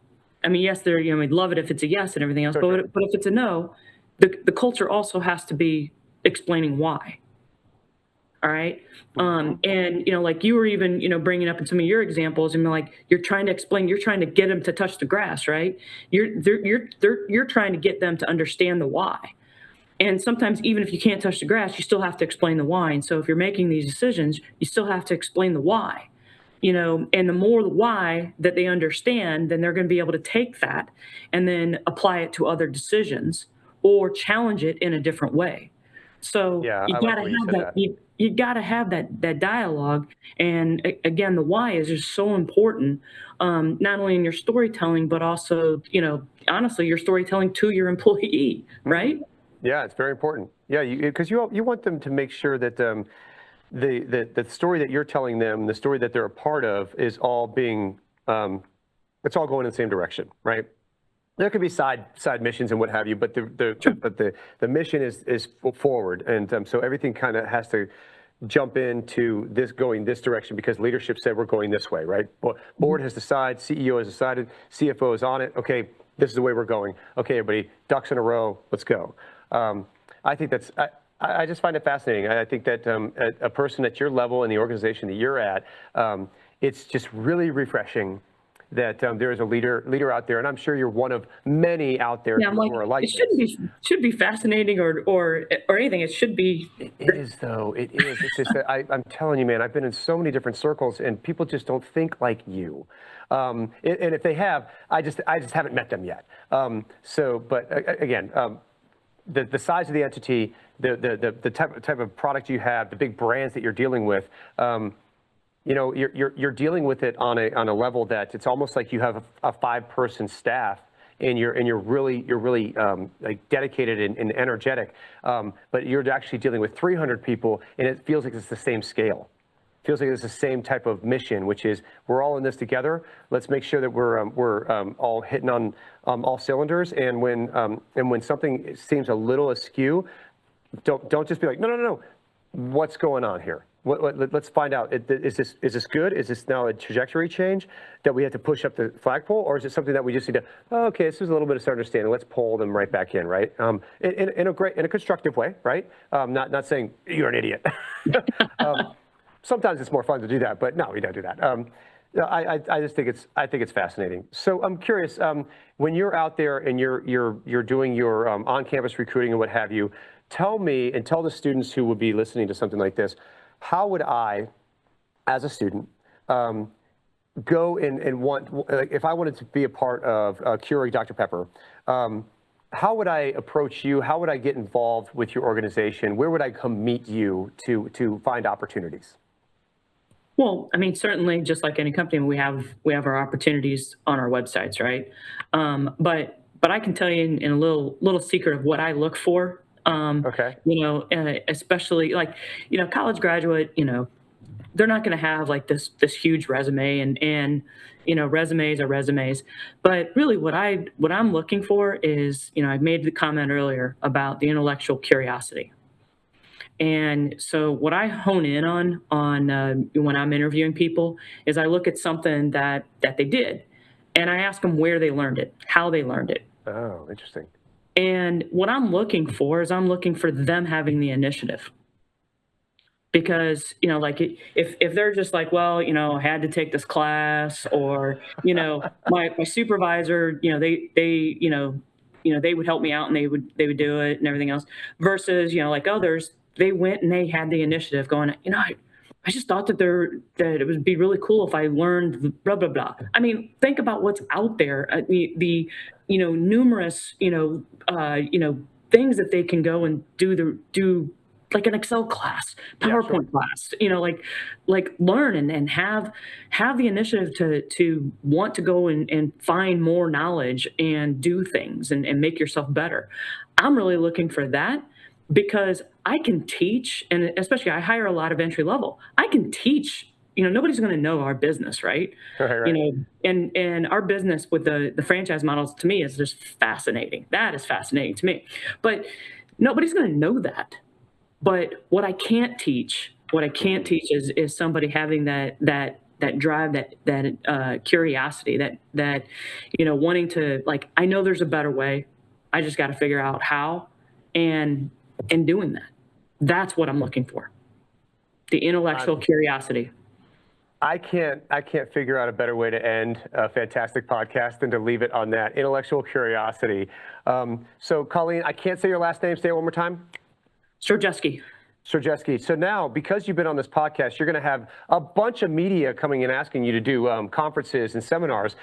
C: yes, we'd love it if it's a yes and everything else, sure. But if it's a no, the culture also has to be explaining why. All right. And, like you were even, bringing up in some of your examples, and like, you're trying to get them to touch the grass, right? You're trying to get them to understand the why. And sometimes even if you can't touch the grass, you still have to explain the why. And so if you're making these decisions, you still have to explain the why, and the more the why that they understand, then they're going to be able to take that and then apply it to other decisions or challenge it in a different way. So
B: Yeah,
C: you
B: I
C: got
B: like
C: to
B: what you
C: have
B: said
C: that.
B: that.
C: You got to have that dialogue. And again, the why is just so important, not only in your storytelling, but also, honestly, your storytelling to your employee, right?
B: Yeah, it's very important. Yeah, because you want them to make sure that the story that you're telling them, the story that they're a part of, is all being it's all going in the same direction, right? There could be side missions and what have you, but the mission is forward, and so everything kind of has to jump into going this direction because leadership said we're going this way, right? Board has decided, CEO has decided, CFO is on it. Okay, this is the way we're going. Okay, everybody, ducks in a row, let's go. I think I just find it fascinating. I think that a person at your level in the organization that you're at, it's just really refreshing that there is a leader out there, and I'm sure you're one of many out there
C: Yeah, I'm like,
B: who are like
C: it should be fascinating or anything. It should be.
B: It is, though. It is. It's just that I'm telling you, man, I've been in so many different circles, and people just don't think like you. And if they have, I just haven't met them yet. But again, the size of the entity, the type of product you have, the big brands that you're dealing with, you're dealing with it on a level that it's almost like you have a 5-person staff, and you're really like dedicated and energetic, but you're actually dealing with 300 people, and it feels like it's the same scale. It feels like it's the same type of mission, which is we're all in this together. Let's make sure that we're all hitting on all cylinders, and when something seems a little askew, don't just be like, no, what's going on here? Let's find out. Is this good? Is this now a trajectory change that we have to push up the flagpole, or is it something that we just need to? Oh, okay, this is a little bit of understanding. Let's pull them right back in, right? In a constructive way, right? Not saying you're an idiot. Sometimes it's more fun to do that, but no, we don't do that. I just think it's fascinating. So I'm curious, when you're out there and you're doing your on-campus recruiting and what have you, tell me and tell the students who would be listening to something like this, how would I, as a student, go and want, if I wanted to be a part of Keurig Dr Pepper, how would I approach you? How would I get involved with your organization? Where would I come meet you to find opportunities?
C: Well, I mean, certainly, just like any company, we have our opportunities on our websites, right? But I can tell you in a little secret of what I look for.
B: Okay.
C: Especially like, college graduate, they're not going to have like this huge resume, and resumes are resumes. But really, what I'm looking for is, I made the comment earlier about the intellectual curiosity. And so what I hone in on when I'm interviewing people is I look at something that they did, and I ask them where they learned it, how they learned it.
B: Oh, interesting.
C: And what I'm looking for is I'm looking for them having the initiative. Because, like if they're just like, well, I had to take this class, or, my supervisor, they would help me out and they would do it and everything else, versus, like others, they went and they had the initiative going, I just thought that it would be really cool if I learned blah, blah, blah. I mean, think about what's out there, the numerous, things that they can go and do like an Excel class, PowerPoint class, like learn and have the initiative to want to go and find more knowledge and do things and make yourself better. I'm really looking for that, because I can teach, and especially I hire a lot of entry level. I can teach. Nobody's going to know our business, right?
B: Right.
C: And our business with the franchise models, to me, is just fascinating. That is fascinating to me. But nobody's going to know that. But what I can't teach is somebody having that drive, that curiosity, that wanting to, like, I know there's a better way. I just got to figure out how, and doing that. That's what I'm looking for. The intellectual curiosity.
B: I can't figure out a better way to end a fantastic podcast than to leave it on that intellectual curiosity. So Colleen, I can't say your last name. Say it one more time.
C: Zdrojewski.
B: Zdrojewski. So now, because you've been on this podcast, you're going to have a bunch of media coming in asking you to do conferences and seminars.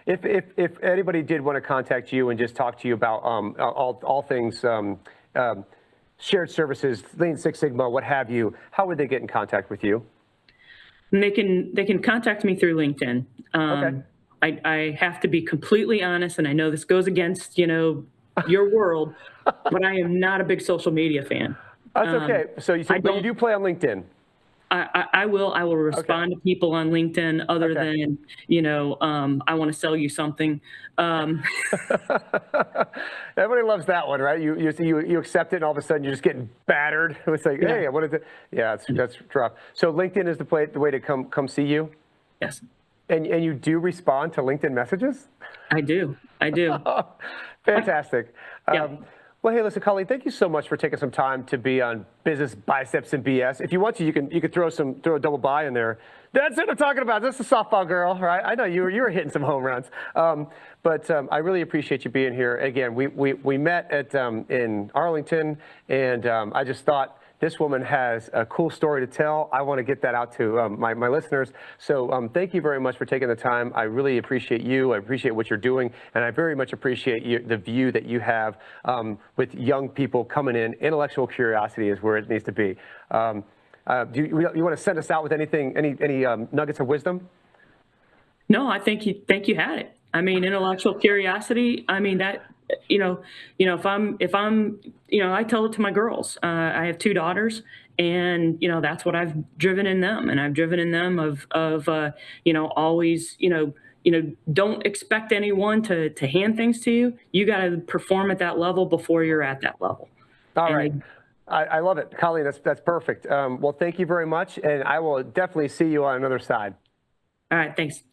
B: If anybody did want to contact you and just talk to you about all things shared services, Lean Six Sigma, what have you, how would they get in contact with you?
C: And they can contact me through LinkedIn.
B: Okay.
C: I have to be completely honest, and I know this goes against your world, but I am not a big social media fan.
B: That's okay. So but you do play on LinkedIn.
C: I will respond to people on LinkedIn other than, I want to sell you something.
B: Everybody loves that one, right? You accept it and all of a sudden you're just getting battered. It's like, hey, I wanted to, that's rough. So LinkedIn is the way to come see you?
C: Yes.
B: And you do respond to LinkedIn messages? I
C: do.
B: Fantastic.
C: Yeah.
B: Well, hey, listen, Colleen, thank you so much for taking some time to be on Business, Biceps, and BS. If you want to, you can throw a double buy in there. That's what I'm talking about. That's the softball girl, right? I know you were hitting some home runs. But I really appreciate you being here. Again, we met in Arlington, and I just thought this woman has a cool story to tell. I want to get that out to my listeners. So thank you very much for taking the time. I really appreciate you. I appreciate what you're doing. And I very much appreciate the view that you have with young people coming in. Intellectual curiosity is where it needs to be. Do you want to send us out with anything, any nuggets of wisdom?
C: No, I think you had it. I mean, intellectual curiosity. I mean, that, if I'm, I tell it to my girls. I have 2 daughters, and that's what I've driven in them, and I've driven in them of always, don't expect anyone to hand things to you. You got to perform at that level before you're at that level.
B: All right. I love it, Colleen. That's perfect. Well, thank you very much, and I will definitely see you on another side.
C: All right. Thanks.